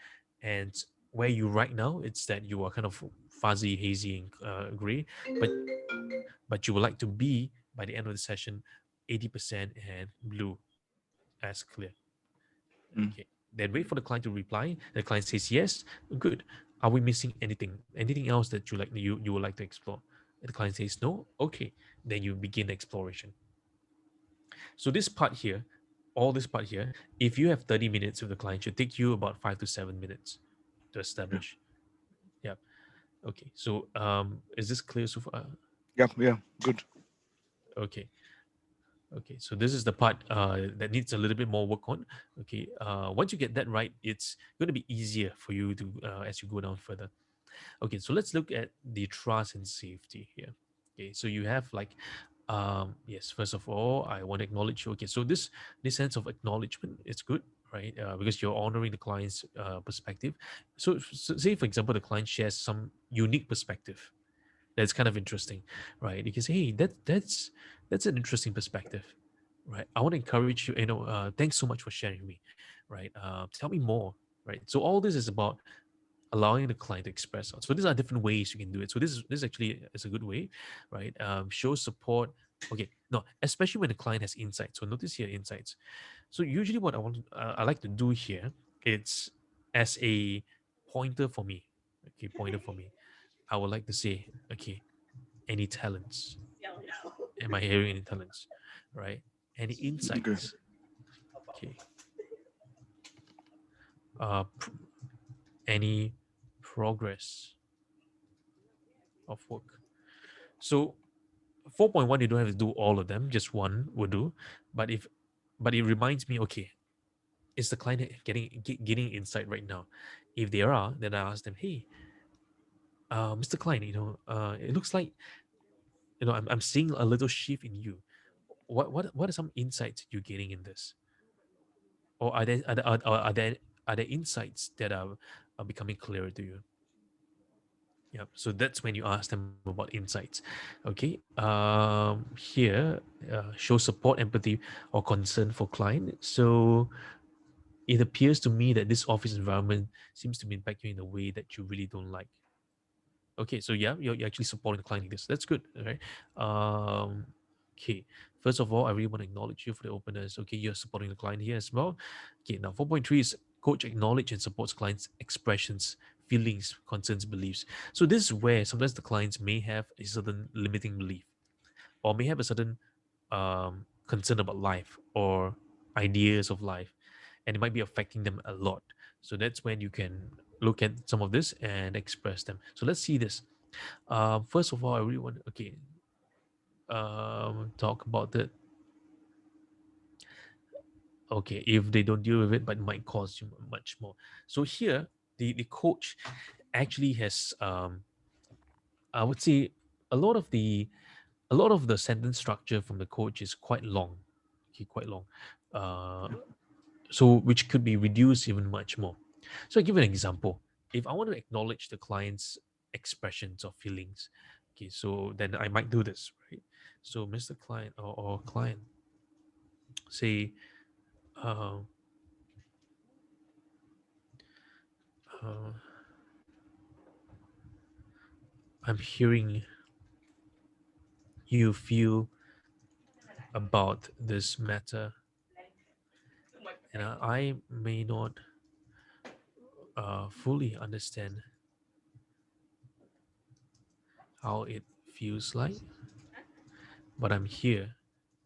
[SPEAKER 1] And where you right now, it's that you are kind of fuzzy, hazy, and gray, but you would like to be by the end of the session 80% and blue as clear.
[SPEAKER 2] Mm.
[SPEAKER 1] Okay. Then wait for the client to reply. The client says yes. Good. Are we missing anything? Anything else that you would like to explore? And the client says no. Okay. Then you begin the exploration. So this part here, all this part here, if you have 30 minutes with the client, should take you about 5 to 7 minutes to
[SPEAKER 2] Yeah.
[SPEAKER 1] establish. Yeah. Okay. So is this clear so far?
[SPEAKER 2] Yeah. Yeah. Good.
[SPEAKER 1] Okay. Okay, so this is the part that needs a little bit more work on. Okay, once you get that right, it's going to be easier for you to as you go down further. Okay, so let's look at the trust and safety here. Okay, so you have like, yes, first of all, I want to acknowledge you. Okay, so this sense of acknowledgement is good, right? Because you're honoring the client's perspective. So, say for example, the client shares some unique perspective that's kind of interesting, right? Because hey, that's an interesting perspective, right? I want to encourage you. Thanks so much for sharing me, right? Tell me more, right? So all this is about allowing the client to express out. So these are different ways you can do it. So this actually is a good way, right? Show support. Okay, no, especially when the client has insights. So notice here insights. So usually what I like to do here, it's as a pointer for me. Okay, pointer for me. I would like to say, okay, any talents? Am I hearing any talents? Right? Any
[SPEAKER 2] Okay.
[SPEAKER 1] insights? Okay. Pr- any progress of work? So 4.1, you don't have to do all of them, just one will do. But if but it reminds me, okay, is the client getting insight right now? If they are, then I ask them, hey, Mr. Klein, it looks like I'm seeing a little shift in you. What are some insights you're getting in this? Or are there insights that are becoming clearer to you? Yeah, so that's when you ask them about insights. Okay, here, show support, empathy, or concern for client. So it appears to me that this office environment seems to be impacting you in a way that you really don't like. Okay, so yeah, you're actually supporting the client like this. That's good, right? Okay, first of all, I really want to acknowledge you for the openness. Okay, you're supporting the client here as well. Okay, now 4.3 is coach acknowledge and supports clients' expressions, feelings, concerns, beliefs. So this is where sometimes the clients may have a certain limiting belief or may have a certain concern about life or ideas of life, and it might be affecting them a lot. So that's when you can look at some of this and express them. So let's see this. First of all, I really want talk about it. Okay, if they don't deal with it, but it might cost you much more. So here, the coach actually has I would say a lot of the a lot of the sentence structure from the coach is quite long. Okay, quite long. Uh, so which could be reduced even much more. So I give an example. If I want to acknowledge the client's expressions or feelings, okay, so then I might do this, right? So Mr. Client or client, say, uh, uh, I'm hearing you feel about this matter, and I may not fully understand how it feels like, but I'm here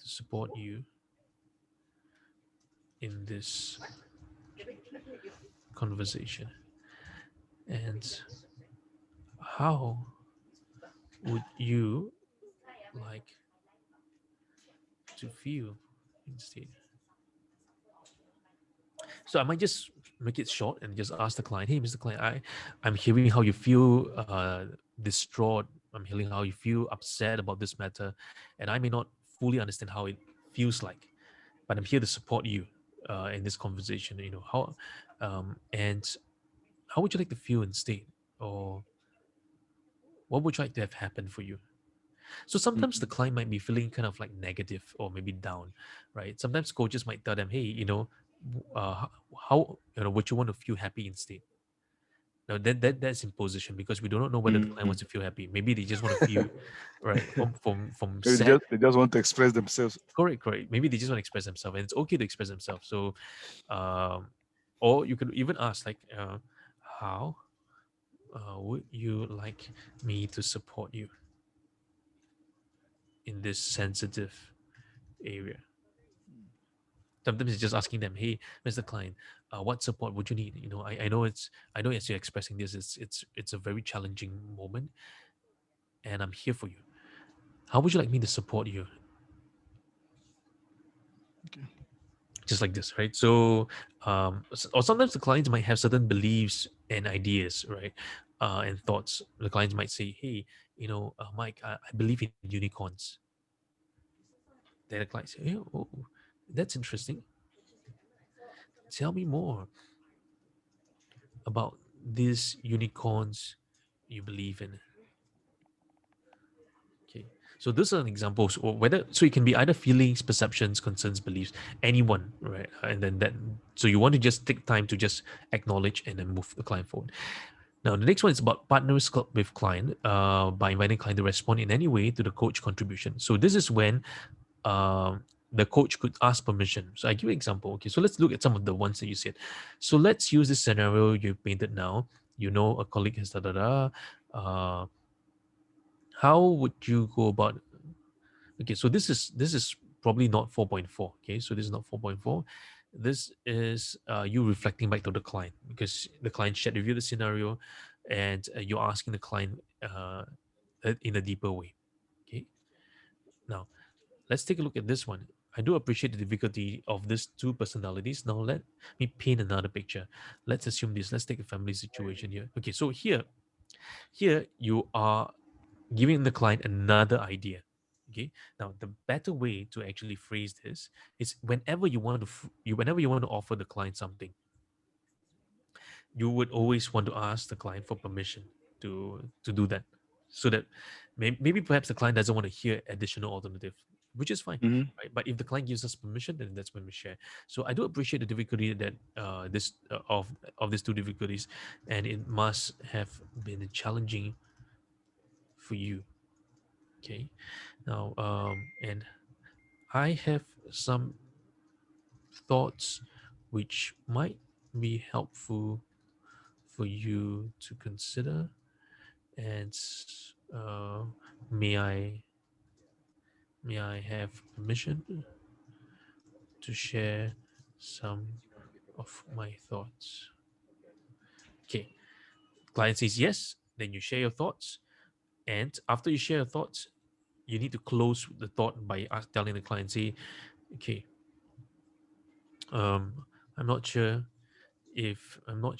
[SPEAKER 1] to support you in this conversation. And how would you like to feel instead? So I might just make it short and just ask the client, "Hey, Mr. Client, I'm hearing how you feel distraught. I'm hearing how you feel upset about this matter, and I may not fully understand how it feels like, but I'm here to support you in this conversation. You know how, and how would you like to feel instead, or what would you like to have happen for you?" So sometimes the
[SPEAKER 2] Mhm.
[SPEAKER 1] client might be feeling kind of like negative or maybe down, right? Sometimes coaches might tell them, "Hey, how would you want to feel happy instead?" Now that's imposition because we do not know whether the client
[SPEAKER 2] Mhm.
[SPEAKER 1] wants to feel happy. Maybe they just want to feel right from
[SPEAKER 2] Maybe
[SPEAKER 1] sad.
[SPEAKER 2] they just want to express themselves.
[SPEAKER 1] Correct, correct. Maybe they just want to express themselves, and it's okay to express themselves. So, um, or you could even ask like, how would you like me to support you in this sensitive area? Sometimes it's just asking them, "Hey, Mr. Klein, what support would you need?" I know as you're expressing this, it's a very challenging moment, and I'm here for you. How would you like me to support you?
[SPEAKER 2] Okay.
[SPEAKER 1] Just like this, right? So, or sometimes the clients might have certain beliefs and ideas, right? And thoughts. The clients might say, "Hey, Mike, I believe in unicorns." Then the client say, "Yeah, oh, that's interesting. Tell me more about these unicorns you believe in." Okay. So those are examples, or whether so it can be either feelings, perceptions, concerns, beliefs, anyone, right? And then that so you want to just take time to just acknowledge and then move the client forward. Now the next one is about partners with client by inviting client to respond in any way to the coach contribution. So this is when the coach could ask permission. So I give you an example. Okay, so let's look at some of the ones that you said. So let's use this scenario you painted now. You know, a colleague has da da da. Uh, how would you go about? Okay, so this is probably not 4.4. Okay, so this is not 4.4. This is you reflecting back to the client because the client shared with you the scenario, and you're asking the client in a deeper way. Okay, now let's take a look at this one. I do appreciate the difficulty of these two personalities. Now let me paint another picture. Let's assume this. Let's take a family situation here. Okay, so here you are giving the client another idea. Okay, now the better way to actually phrase this is whenever you want to offer the client something, you would always want to ask the client for permission to do that, so that maybe perhaps the client doesn't want to hear additional alternative. which is fine,
[SPEAKER 2] Hmm.
[SPEAKER 1] right? But if the client gives us permission, then that's when we share. So I do appreciate the difficulty that this of these two difficulties, and it must have been challenging for you. Okay, now and I have some thoughts which might be helpful for you to consider. And uh, may I have permission to share some of my thoughts? Okay, client says yes, then you share your thoughts, and after you share your thoughts, you need to close the thought by telling the client, say, okay, um, I'm not sure I'm not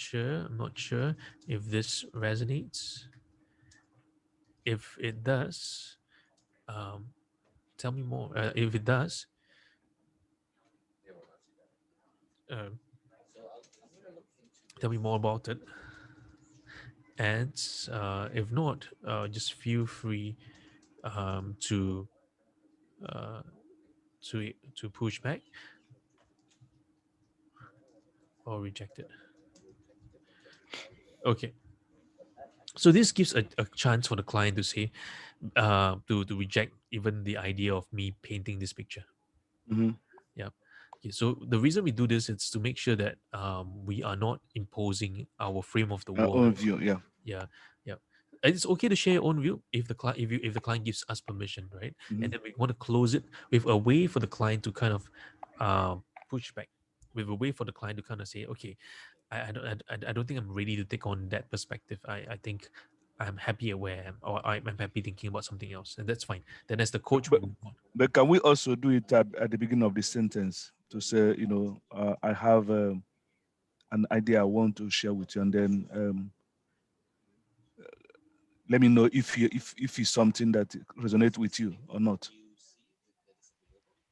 [SPEAKER 1] sure if this resonates. If it does, um, tell me more. If it does, uh, tell me more about it. And if not, just feel free to uh, to push back or reject it. Okay, so this gives a chance for the client to say to reject even the idea of me painting this picture.
[SPEAKER 2] Hmm.
[SPEAKER 1] Yeah. Okay, so the reason we do this is to make sure that we are not imposing our frame of the
[SPEAKER 2] Our own
[SPEAKER 1] world.
[SPEAKER 2] view, yeah.
[SPEAKER 1] Yeah, yeah. And it's okay to share your own view if the client if the client gives us permission, right?
[SPEAKER 2] Hmm.
[SPEAKER 1] And then we want to close it with a way for the client to kind of push back, with a way for the client to kind of say, okay, I don't think I'm ready to take on that perspective. I think I'm happy at where I am, or I'm happy thinking about something else, and that's fine. Then as the coach, we
[SPEAKER 2] But
[SPEAKER 1] move on.
[SPEAKER 2] but can we also do it at the beginning of the sentence to say, I have an idea I want to share with you, and then let me know if it's something that resonates with you or not.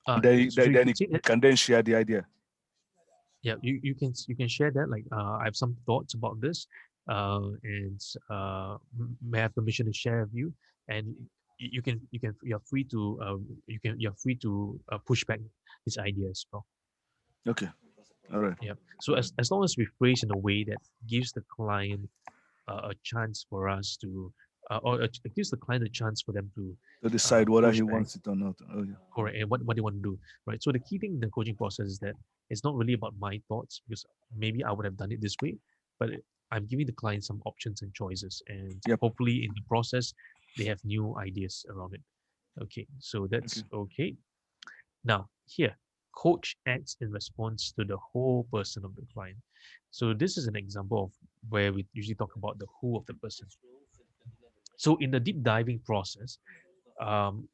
[SPEAKER 2] And then
[SPEAKER 1] So you
[SPEAKER 2] then
[SPEAKER 1] can
[SPEAKER 2] you
[SPEAKER 1] say that.
[SPEAKER 2] can then share the idea.
[SPEAKER 1] Yeah, you can share that, like I have some thoughts about this, and may I have permission to share with you, and you're free to you're free to push back this idea as well.
[SPEAKER 2] Okay. All right.
[SPEAKER 1] Yeah, so as long as we phrase in a way that gives the client a chance for us to it gives the client a chance for them to
[SPEAKER 2] To decide whether
[SPEAKER 1] push
[SPEAKER 2] he
[SPEAKER 1] back.
[SPEAKER 2] wants it or not. Oh, yeah.
[SPEAKER 1] Correct. And what they want to do, right? So the key thing in the coaching process is that it's not really about my thoughts, because maybe I would have done it this way, but I'm giving the client some options and choices, and
[SPEAKER 2] Yep.
[SPEAKER 1] hopefully in the process they have new ideas around it. Okay, so
[SPEAKER 2] Okay.
[SPEAKER 1] that's okay. Now here, coach acts in response to the whole person of the client. So this is an example of where we usually talk about the who of the person. So in the deep diving process,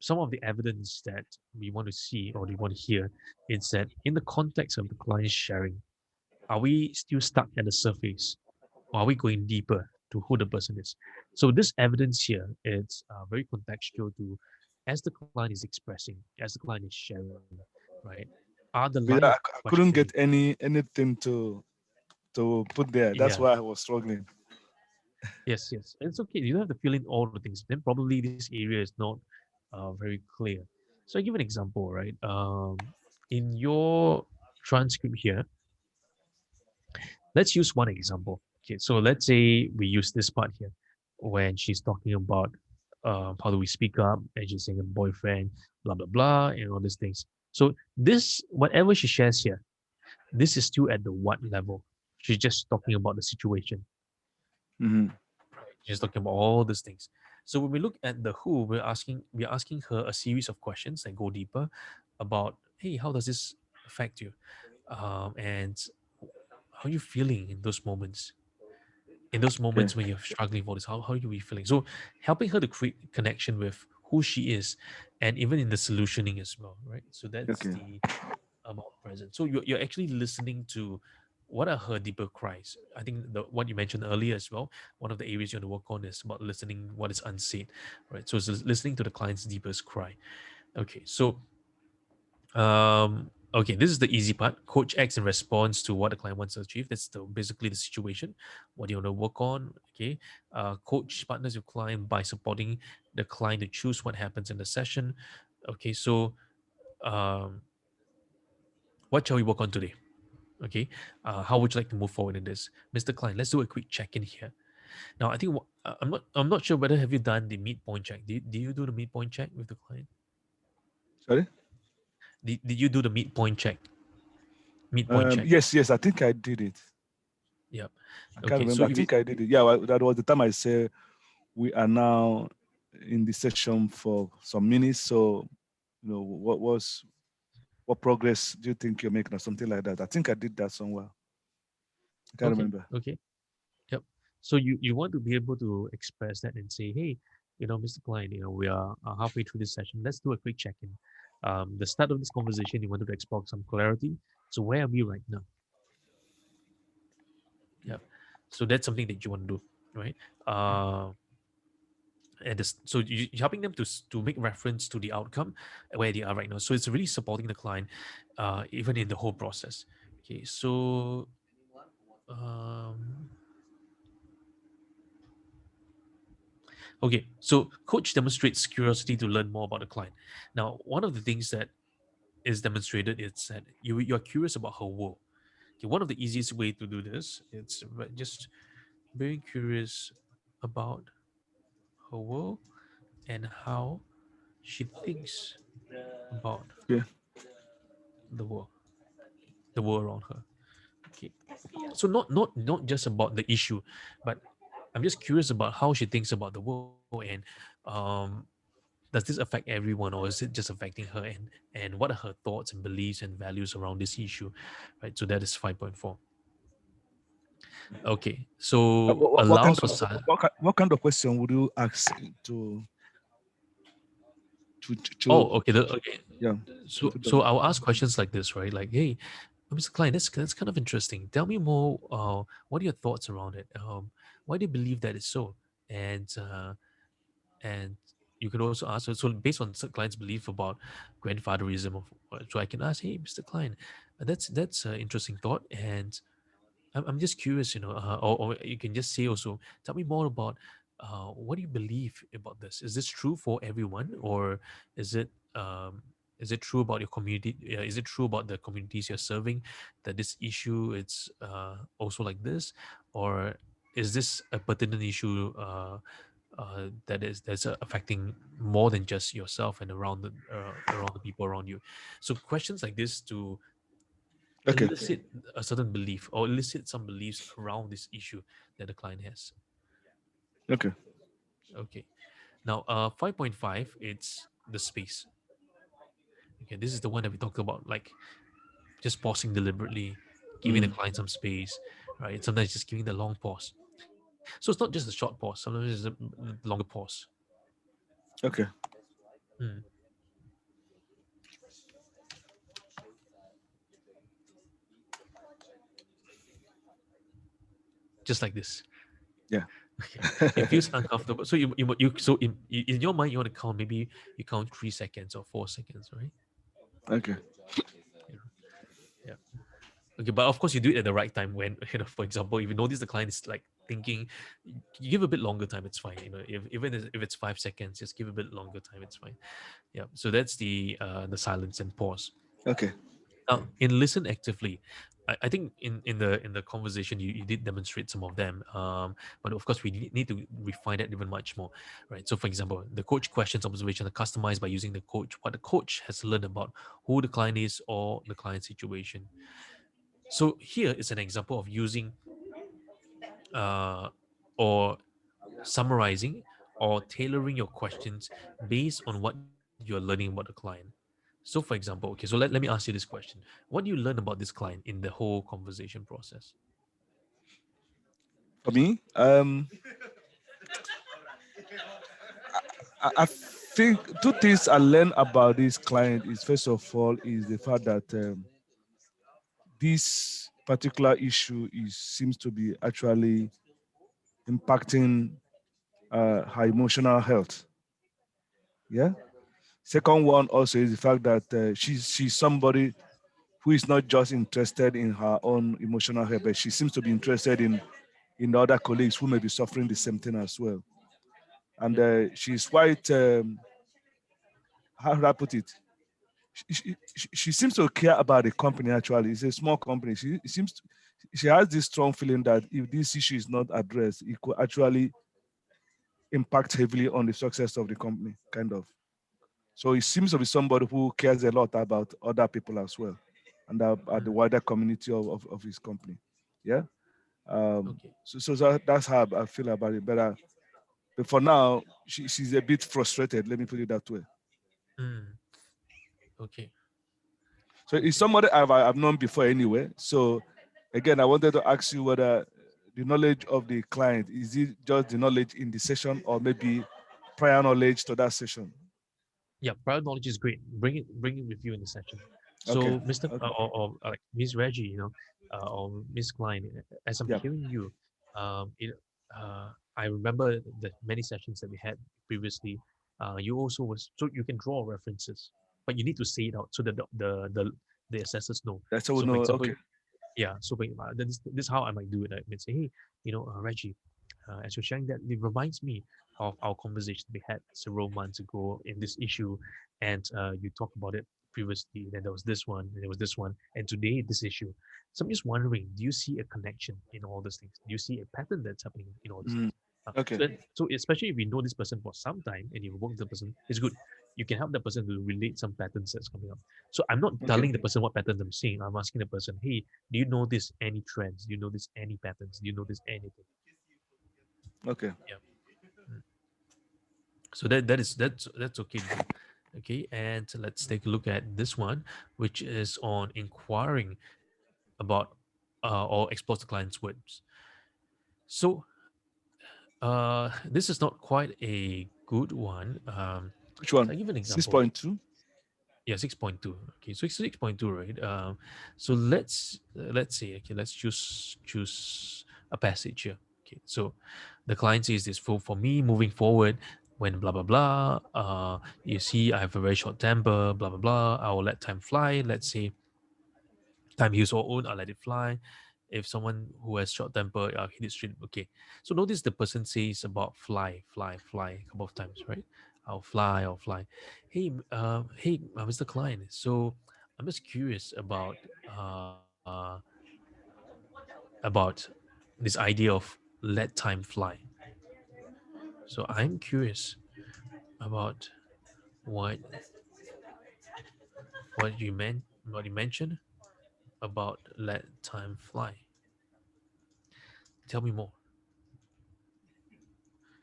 [SPEAKER 1] some of the evidence that we want to see or we want to hear is that in the context of the client sharing, are we still stuck at the surface, or are we going deeper to who the person is? So this evidence here is very contextual to as the client is expressing, as the client is sharing, right? Are the line of
[SPEAKER 2] I couldn't
[SPEAKER 1] questioning?
[SPEAKER 2] get anything to put there. That's
[SPEAKER 1] Yeah,
[SPEAKER 2] why I was struggling.
[SPEAKER 1] yes, yes. And it's okay. You don't have to fill in all the things. Then probably this area is not very clear. So I give an example, right? In your transcript here, let's use one example. Okay, so let's say we use this part here when she's talking about how do we speak up, and she's saying a boyfriend, blah blah blah, and all these things. So this, whatever she shares here, this is still at the what level? She's just talking about the situation.
[SPEAKER 2] Hmm.
[SPEAKER 1] She's talking about all these things. So when we look at the who, we're asking her a series of questions that go deeper about, hey, how does this affect you, and how are you feeling in those moments? In those
[SPEAKER 2] Okay.
[SPEAKER 1] moments when you're struggling for this, how are you be feeling? So helping her to create connection with who she is, and even in the solutioning as well, right? So that's
[SPEAKER 2] Okay.
[SPEAKER 1] the amount present. So you're actually listening to what are her deeper cries. I think the what you mentioned earlier as well, one of the areas you want to work on is about listening what is unsaid, right? So it's listening to the client's deepest cry. Okay, so okay, this is the easy part. Coach acts in response to what the client wants to achieve. That's basically the situation. What do you want to work on? Okay. Coach partners with client by supporting the client to choose what happens in the session. Okay, so um, what shall we work on today? Okay, how would you like to move forward in this, Mr. Klein? Let's do a quick check in here. Now, I think I'm not sure whether have you done the midpoint check. Did you do the midpoint check with the client?
[SPEAKER 2] Sorry.
[SPEAKER 1] Did you do the midpoint check? Midpoint check.
[SPEAKER 2] Yes, I think I did it.
[SPEAKER 1] Yep.
[SPEAKER 2] I can't
[SPEAKER 1] Okay. So
[SPEAKER 2] remember. I
[SPEAKER 1] if it,
[SPEAKER 2] think I did it. Yeah, that was the time I said we are now in the session for some minutes. So, what progress do you think you're making or something like that? I think I did that somewhere. I can't
[SPEAKER 1] okay,
[SPEAKER 2] remember.
[SPEAKER 1] okay, yep. So you want to be able to express that and say, hey, Mr. Klein, we are halfway through this session. Let's do a quick check-in. The start of this conversation, you wanted to explore some clarity. So where are we right now? Yep. So that's something that you want to do, right? And this, so you're helping them to make reference to the outcome where they are right now. So it's really supporting the client, even in the whole process. Okay, so um, okay, so coach demonstrates curiosity to learn more about the client. Now, one of the things that is demonstrated is that you're curious about her world. Okay, one of the easiest way to do this is just being curious about her world and how she thinks about
[SPEAKER 2] Yeah.
[SPEAKER 1] the world, the world around her. Okay, so not just about the issue, but I'm just curious about how she thinks about the world and um, does this affect everyone or is it just affecting her, and what are her thoughts and beliefs and values around this issue, right? So that is 5.4. Okay, so
[SPEAKER 2] What kind
[SPEAKER 1] allows for
[SPEAKER 2] of what kind of question would you ask to
[SPEAKER 1] oh, okay, okay.
[SPEAKER 2] yeah
[SPEAKER 1] So
[SPEAKER 2] to
[SPEAKER 1] so
[SPEAKER 2] them?
[SPEAKER 1] I'll ask questions like this, right? Like, hey, Mr. Klein, that's kind of interesting. Tell me more. What are your thoughts around it? Why do you believe that is so? And you could also ask. So based on some client's belief about grandfatherism, so I can ask, hey, Mr. Klein, that's an interesting thought, and I'm just curious, or you can just say also, tell me more about what do you believe about this? Is this true for everyone, or is it is it true about your community? Is it true about the communities you're serving that this issue it's also like this, or is this a pertinent issue that's affecting more than just yourself and around the people around you? So questions like this to
[SPEAKER 2] Okay.
[SPEAKER 1] elicit a certain belief or elicit some beliefs around this issue that the client has.
[SPEAKER 2] Okay.
[SPEAKER 1] Okay. Now, 5.5, it's the space. Okay, this is the one that we talked about, like just pausing deliberately, giving the
[SPEAKER 2] Mm.
[SPEAKER 1] client some space, right? Sometimes just giving the long pause. So it's not just a short pause. Sometimes it's a longer pause.
[SPEAKER 2] Okay.
[SPEAKER 1] Mm, just like this.
[SPEAKER 2] Yeah.
[SPEAKER 1] Okay, it feels uncomfortable. So in your mind you want to count, maybe you count 3 seconds or 4 seconds, right?
[SPEAKER 2] Okay.
[SPEAKER 1] Yeah. Yeah. Okay, but of course you do it at the right time when for example, if you notice the client is like thinking, you give a bit longer time, it's fine. If it's 5 seconds, just give a bit longer time, it's fine. Yeah. So that's the silence and pause.
[SPEAKER 2] Okay.
[SPEAKER 1] Now, in listen actively, I think in the conversation you did demonstrate some of them, but of course we need to refine that even much more, right? So, for example, the coach questions observation are customized by using the coach what the coach has learned about who the client is or the client situation. So here is an example of using or summarizing or tailoring your questions based on what you're learning about the client. So, for example, okay, so let me ask you this question. What do you learn about this client in the whole conversation process?
[SPEAKER 2] For me, I think two things I learned about this client is first of all is the fact that this particular issue is seems to be actually impacting her emotional health. Yeah. Second one also is the fact that she's somebody who is not just interested in her own emotional health, but she seems to be interested in the other colleagues who may be suffering the same thing as well. And
[SPEAKER 1] Yep.
[SPEAKER 2] she's quite how do I put it? she seems to care about the company. Actually, it's a small company. She has this strong feeling that if this issue is not addressed, it could actually impact heavily on the success of the company, kind of. So it seems to be somebody who cares a lot about other people as well, and the
[SPEAKER 1] Mm,
[SPEAKER 2] wider community of his company. Yeah.
[SPEAKER 1] okay.
[SPEAKER 2] That's how I feel about it. But for now, she's a bit frustrated. Let me put it that way.
[SPEAKER 1] Mm, okay.
[SPEAKER 2] So it's
[SPEAKER 1] Okay.
[SPEAKER 2] somebody I've known before anyway. So again, I wanted to ask you whether the knowledge of the client is it just the knowledge in the session or maybe prior knowledge to that session.
[SPEAKER 1] Yeah, prior knowledge is great. Bring it with you in the session.
[SPEAKER 2] Okay.
[SPEAKER 1] So, Mr.
[SPEAKER 2] Okay.
[SPEAKER 1] Or like Miss Reggie, or Miss Klein, as I'm
[SPEAKER 2] Yeah.
[SPEAKER 1] hearing you, um, it, I remember the many sessions that we had previously. You also was so you can draw references, but you need to say it out so that the assessors know.
[SPEAKER 2] That's how we
[SPEAKER 1] So, for
[SPEAKER 2] know.
[SPEAKER 1] example,
[SPEAKER 2] Okay.
[SPEAKER 1] yeah. So, this is how I might do it. I might say, hey, Reggie, as you're sharing that, it reminds me of our conversation we had several months ago in this issue, and you talked about it previously. Then there was this one, and there was this one, and today this issue. So I'm just wondering, do you see a connection in all these things? Do you see a pattern that's happening in all these
[SPEAKER 2] Mm,
[SPEAKER 1] things?
[SPEAKER 2] okay.
[SPEAKER 1] So especially if you know this person for some time and you work with the person, it's good. You can help that person to relate some patterns that's coming up. So I'm not
[SPEAKER 2] Okay.
[SPEAKER 1] telling the person what patterns I'm seeing. I'm asking the person, hey, do you notice any trends? Do you notice any patterns? Do you notice anything?
[SPEAKER 2] Okay.
[SPEAKER 1] Yeah. Mm. So that's okay to do. Okay, and let's take a look at this one, which is on inquiring about or explore the client's words. So this is not quite a good one.
[SPEAKER 2] Which
[SPEAKER 1] So
[SPEAKER 2] one?
[SPEAKER 1] I give an
[SPEAKER 2] Six
[SPEAKER 1] example.
[SPEAKER 2] point two.
[SPEAKER 1] Yeah, 6.2. Okay, so 6.2, right? So let's say, okay, let's choose a passage here. Okay, so the client says this for me moving forward when blah blah blah. You see, I have a very short temper. Blah blah blah. I will let time fly. Let's say time heals our own. I let it fly. If someone who has short temper, hit it straight. Okay, so notice the person says about fly, fly, fly a couple of times, right? I'll fly, I'll fly. Hey, Mr. Klein. So I'm just curious uh, about this idea of let time fly. So I'm curious about what what you mentioned about let time fly. Tell me more.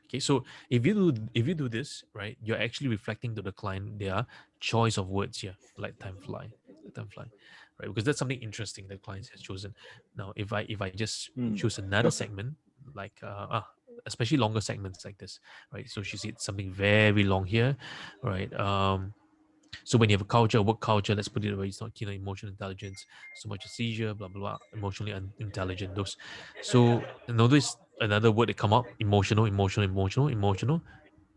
[SPEAKER 1] Okay, so if you do this right, you're actually reflecting to the client their choice of words here, like let time fly, right? Because that's something interesting that clients has chosen. Now, if I just
[SPEAKER 2] Mm.
[SPEAKER 1] choose another
[SPEAKER 2] Okay.
[SPEAKER 1] segment, like especially longer segments like this, right? So she said something very long here, right? So when you have a culture, work culture, let's put it away, it's not keen on emotional intelligence, so much as seizure, blah blah blah, emotionally unintelligent. Those. So notice another word that come up: emotional, emotional, emotional, emotional,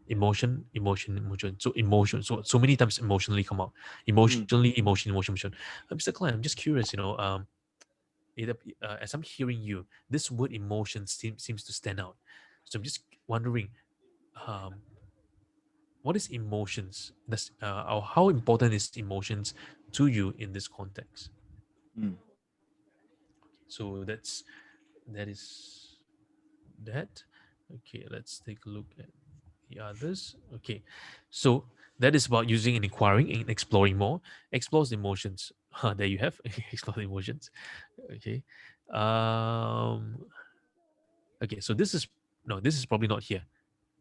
[SPEAKER 1] emotion, emotion, emotion. So emotion. So many times emotionally come out.
[SPEAKER 2] Mm.
[SPEAKER 1] Emotionally, emotion, emotion, emotion. Mr. Klein, I'm just curious. As I'm hearing you, this word emotion seems to stand out. So I'm just wondering, um, what is emotions? Or how important is emotions to you in this context?
[SPEAKER 2] Mm.
[SPEAKER 1] So that is that. Okay, let's take a look at the others. Okay, so that is about using and inquiring and exploring more. Explores the emotions. There you have explore the emotions. Okay. Um. Okay, so this is no, this is probably not here.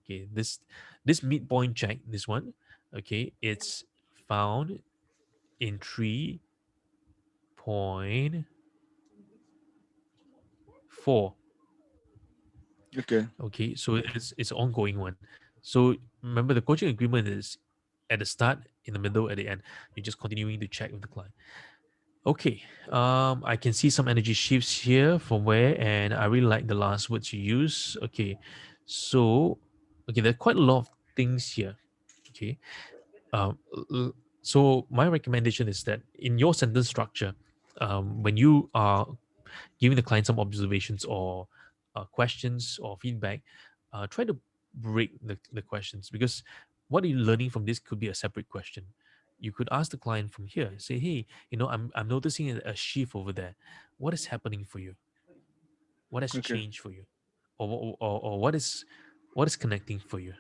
[SPEAKER 1] Okay, this midpoint check, this one. Okay, it's found in 3.4.
[SPEAKER 2] Okay.
[SPEAKER 1] Okay, so it's ongoing one. So remember, the coaching agreement is at the start, in the middle, at the end. You're just continuing to check with the client. Okay, I can see some energy shifts here from where, and I really like the last words you use. Okay, so okay, there are quite a lot of things here. Okay, um, so my recommendation is that in your sentence structure, when you are giving the client some observations or questions or feedback, try to break the questions, because what you're learning from this could be a separate question. you could ask the client from here, say, hey, I'm noticing a shift over there. What is happening for you? What has
[SPEAKER 2] Okay.
[SPEAKER 1] changed for you? Or what is connecting for you?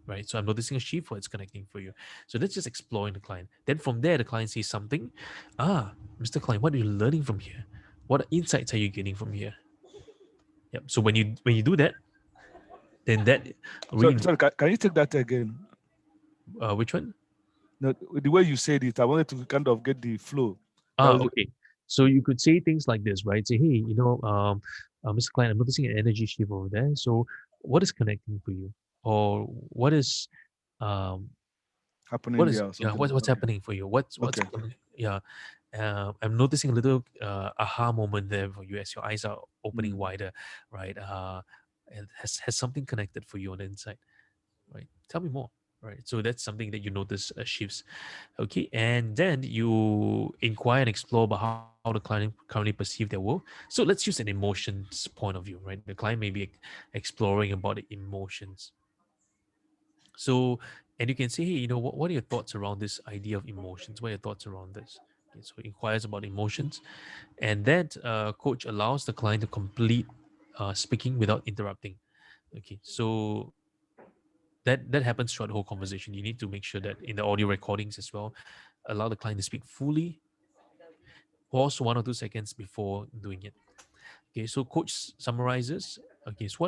[SPEAKER 1] Right. So I'm noticing a shift, what's connecting for you. So let's just exploring the client. Then from there, the client sees something. Mr. Client, what are you learning from here? What insights are you getting from here? Yep. So when you do that, then that
[SPEAKER 2] So
[SPEAKER 1] really
[SPEAKER 2] sorry, can you take that again?
[SPEAKER 1] which one?
[SPEAKER 2] No, the way you said it, I wanted to kind of get the flow. That was
[SPEAKER 1] Okay. So you could say things like this, right? Say, hey, Mr. Client, I'm noticing an energy shift over there. So what is connecting for you? Or um
[SPEAKER 2] happening
[SPEAKER 1] what is
[SPEAKER 2] there or
[SPEAKER 1] yeah
[SPEAKER 2] something.
[SPEAKER 1] what's
[SPEAKER 2] Okay.
[SPEAKER 1] happening for you? What's
[SPEAKER 2] Okay.
[SPEAKER 1] yeah. I'm noticing a little aha moment there for you as your eyes are opening
[SPEAKER 2] Mm.
[SPEAKER 1] wider, right? And has something connected for you on the inside, right? Tell me more, right? So that's something that you notice shifts. Okay, and then you inquire and explore about how the client currently perceive their world. So let's use an emotions point of view, right? The client may be exploring about the emotions. So, and you can say, hey, what are your thoughts around this idea of emotions? What are your thoughts around this? Okay, so inquires about emotions, and that coach allows the client to complete speaking without interrupting. Okay, so that happens throughout the whole conversation. You need to make sure that in the audio recordings as well, allow the client to speak fully, pause 1 or 2 seconds before doing it. Okay, so coach summarizes. Okay, so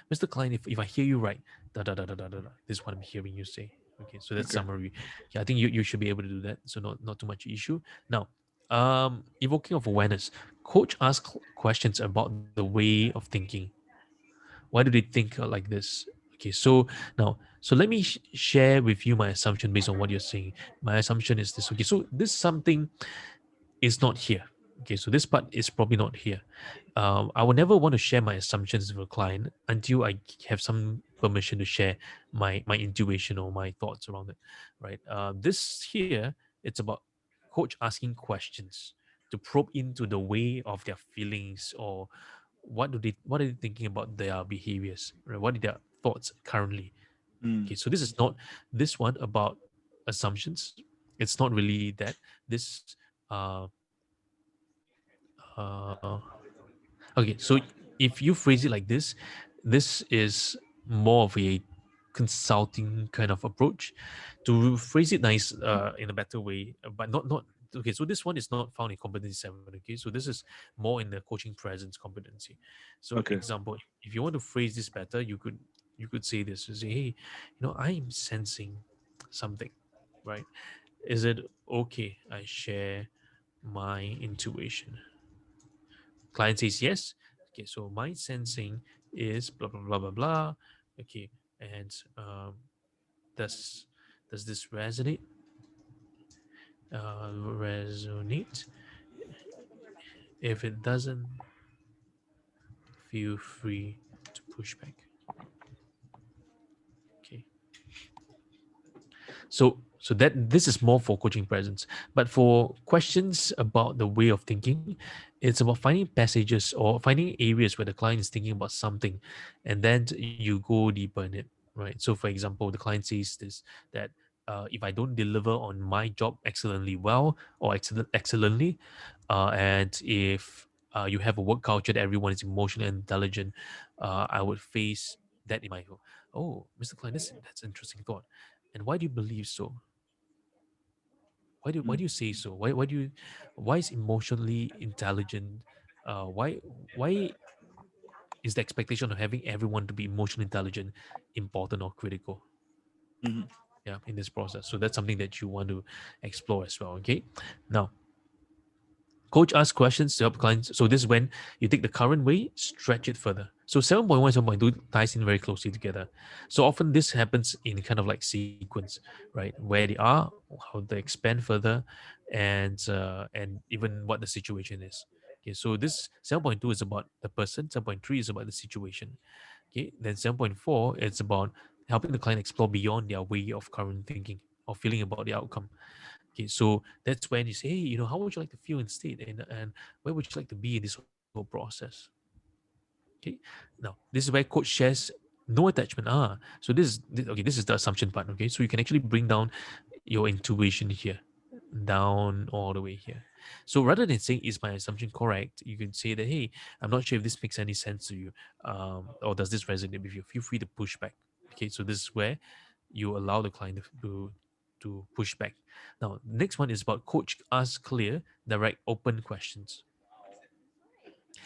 [SPEAKER 1] Mr. Klein, if I hear you right, da da da da da da, da, this is what I'm hearing you say. Okay, so that's
[SPEAKER 2] Okay.
[SPEAKER 1] summary. Yeah, I think you should be able to do that. So not too much issue. Now, evoking of awareness. Coach asks questions about the way of thinking. Why do they think like this? Okay, so let me share with you my assumption based on what you're saying. My assumption is this. Okay, so this something is not here. Okay, so this part is probably not here. I would never want to share my assumptions with a client until I have some permission to share my intuition or my thoughts around it, right? This here, it's about coach asking questions to probe into the way of their feelings or what are they thinking about their behaviors, right? What are their thoughts currently?
[SPEAKER 2] Mm.
[SPEAKER 1] Okay, so this is not this one about assumptions. It's not really that. This uh uh okay, so if you phrase it like this is more of a consulting kind of approach. To phrase it nice in a better way, but not okay. So this one is not found in competency 7. Okay, so this is more in the coaching presence competency. So
[SPEAKER 2] Okay.
[SPEAKER 1] example, if you want to phrase this better, you could say this. You say, hey, I'm sensing something, right? Is it okay I share my intuition? Client says yes. Okay, so my sensing is blah blah blah blah blah. Okay, and does does this resonate? If it doesn't, feel free to push back. Okay, so that this is more for coaching presence, but for questions about the way of thinking, it's about finding passages or finding areas where the client is thinking about something, and then you go deeper in it, right? So for example, the client says this, that if I don't deliver on my job excellently well or excellently, and if you have a work culture that everyone is emotionally intelligent, I would face that in my home. Oh, Mr. Klein, that's interesting thought. And why do you believe so? Why do
[SPEAKER 2] Mm.
[SPEAKER 1] you say so? Why is emotionally intelligent? Why is the expectation of having everyone to be emotionally intelligent important or critical?
[SPEAKER 2] Mhm.
[SPEAKER 1] Yeah, in this process. So that's something that you want to explore as well. Okay. Now, coach asks questions to help clients. So this is when you take the current way, stretch it further. So 7.1, 7.2 ties in very closely together. So often this happens in kind of like sequence, right? Where they are, how they expand further, and even what the situation is. Okay, so this 7.2 is about the person, 7.3 is about the situation. Okay, then 7.4 it's about helping the client explore beyond their way of current thinking or feeling about the outcome. Okay, so that's when you say, hey, how would you like to feel instead, and where would you like to be in this whole process? Okay, now this is where coach shares no attachment. So okay, this is the assumption part. Okay, so you can actually bring down your intuition here. down all the way here. So rather than saying, is my assumption correct, you can say that, hey, I'm not sure if this makes any sense to you, or does this resonate with you? Feel free to push back. Okay, so this is where you allow the client to push back. Now, next one is about coach ask clear, direct, open questions,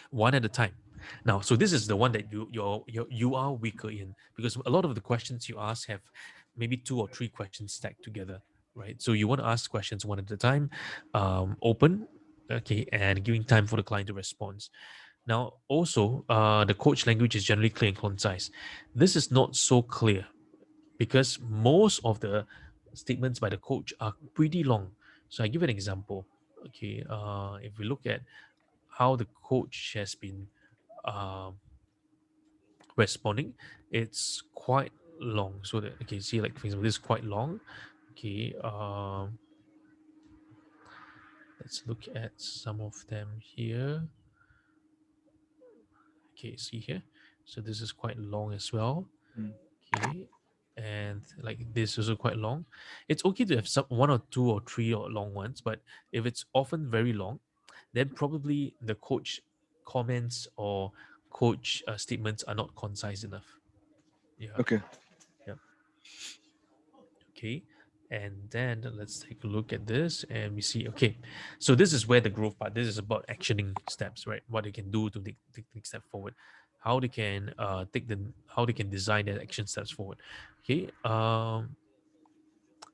[SPEAKER 1] one at a time. Now, so this is the one that you are weaker in, because a lot of the questions you ask have maybe two or three questions stacked together, right? So you want to ask questions one at a time, open, okay, and giving time for the client to respond. Now, also, the coach language is generally clear and concise. This is not so clear because most of the statements by the coach are pretty long. So I give an example. Okay, if we look at how the coach has been um, responding, it's quite long. So that, okay, see, like for example, this is quite long. Okay, let's look at some of them here. Okay, see here. So this is quite long as well.
[SPEAKER 2] Mm.
[SPEAKER 1] Okay, and like this is also quite long. It's okay to have some one or two or three or long ones, but if it's often very long, then probably the coach comments or coach statements are not concise enough. Yeah.
[SPEAKER 2] Okay.
[SPEAKER 1] Yeah. Okay. And then let's take a look at this and we see, okay, so this is where the growth part, this is about actioning steps, right? What they can do to take the next step forward, how they can how they can design their action steps forward. Okay.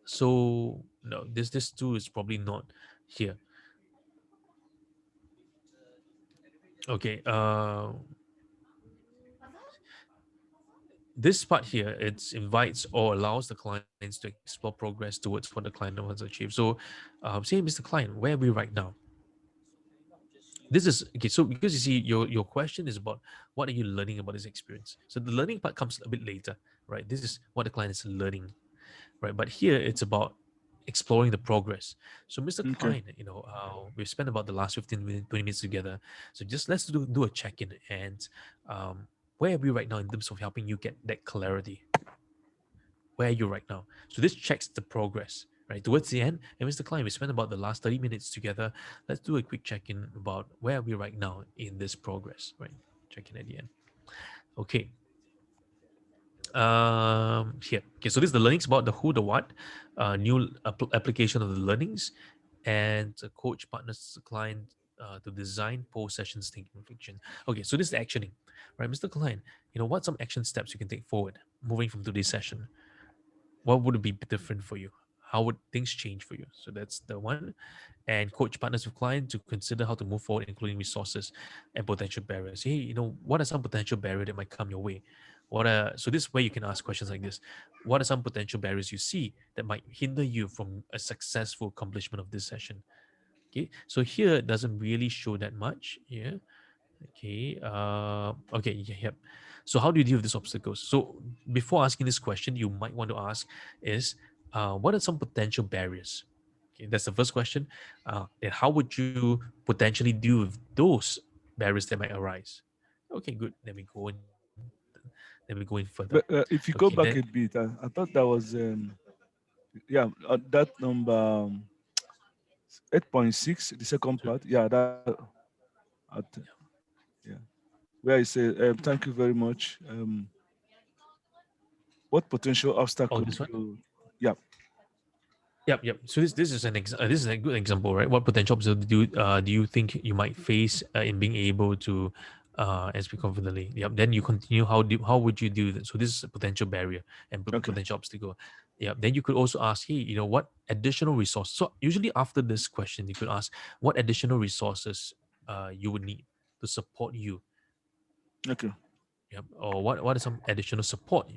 [SPEAKER 1] So no, this two is probably not here. Okay. This part here, it invites or allows the clients to explore progress towards what the client wants to achieve. So, say, Mr. Client, where are we right now? This is okay. So, because you see, your question is about what are you learning about this experience. So, the learning part comes a bit later, right? This is what the client is learning, right? But here, it's about exploring the progress. So, Mr.
[SPEAKER 2] Okay.
[SPEAKER 1] Klein, we've spent about the last 15 minutes, 20 minutes together. So, just let's do a check in and where are we right now in terms of helping you get that clarity? Where are you right now? So this checks the progress, right? Towards the end, and Mr. Klein, we spent about the last 30 minutes together. Let's do a quick check-in about where are we right now in this progress, right? Check in at the end. Okay. Here. Okay, so this is the learnings about the who, the what, new application of the learnings, and a coach partners the client to design post sessions thinking reflection. Okay, so this is actioning, right? Mr. Klein, what some action steps you can take forward moving from today's session? What would be different for you? How would things change for you? So that's the one. And coach partners with client to consider how to move forward, including resources and potential barriers. Hey, what are some potential barriers that might come your way? So this is where you can ask questions like this. What are some potential barriers you see that might hinder you from a successful accomplishment of this session? Okay, so here it doesn't really show that much. Yeah. Okay. Okay. Yeah, yep. So how do you deal with these obstacles? So before asking this question, you might want to ask is, what are some potential barriers? Okay, that's the first question. And how would you potentially deal with those barriers that might arise? Okay, good. Let me go in further.
[SPEAKER 2] But if you
[SPEAKER 1] Okay,
[SPEAKER 2] go
[SPEAKER 1] then
[SPEAKER 2] back a bit, I thought that was yeah, that number 8.6, the second
[SPEAKER 1] so,
[SPEAKER 2] part. Yeah, that at, yeah, where I say thank you very much. What potential
[SPEAKER 1] oh,
[SPEAKER 2] obstacle
[SPEAKER 1] this one.
[SPEAKER 2] you? Yeah.
[SPEAKER 1] Yep, yep. So this is a good example, right? What potential obstacles do you think you might face in being able to speak confidently? Yep. Then you continue. How would you do that? So this is a potential barrier and
[SPEAKER 2] Okay.
[SPEAKER 1] potential obstacle. Yeah. Then you could also ask, hey, what additional resource? So usually after this question, you could ask what additional resources you would need to support you.
[SPEAKER 2] Okay.
[SPEAKER 1] Yep. Or what are some additional support that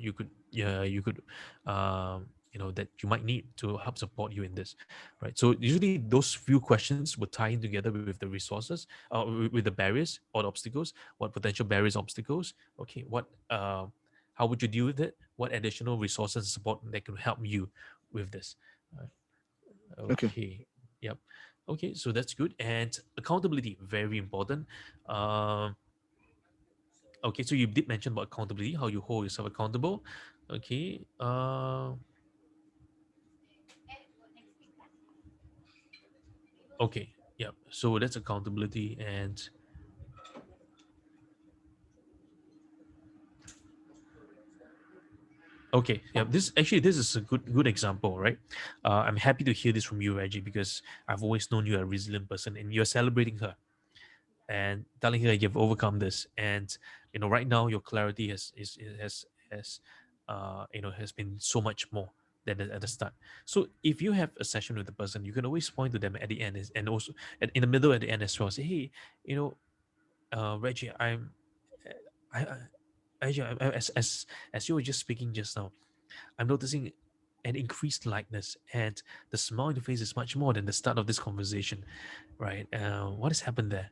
[SPEAKER 1] you might need to help support you in this, right? So usually those few questions would tie in together with the resources, with the barriers or the obstacles. What potential barriers, obstacles? Okay, how would you deal with it? What additional resources and support that can help you with this? Right.
[SPEAKER 2] Okay.
[SPEAKER 1] Okay. Yep. Okay, so that's good. And accountability, very important. Um, Okay, so you did mention about accountability, how you hold yourself accountable. Okay. Okay. Yeah. So that's accountability. And okay, yeah. This is a good example, right? I'm happy to hear this from you, Reggie, because I've always known you're a resilient person, and you're celebrating her and telling her you've overcome this. And right now your clarity has has been so much more than at the start. So if you have a session with the person, you can always point to them at the end, and also in the middle, at the end as well. Say, hey, you know, Reggie, as you were just speaking just now, I'm noticing an increased likeness, and the smile on your face is much more than the start of this conversation, right? What has happened there?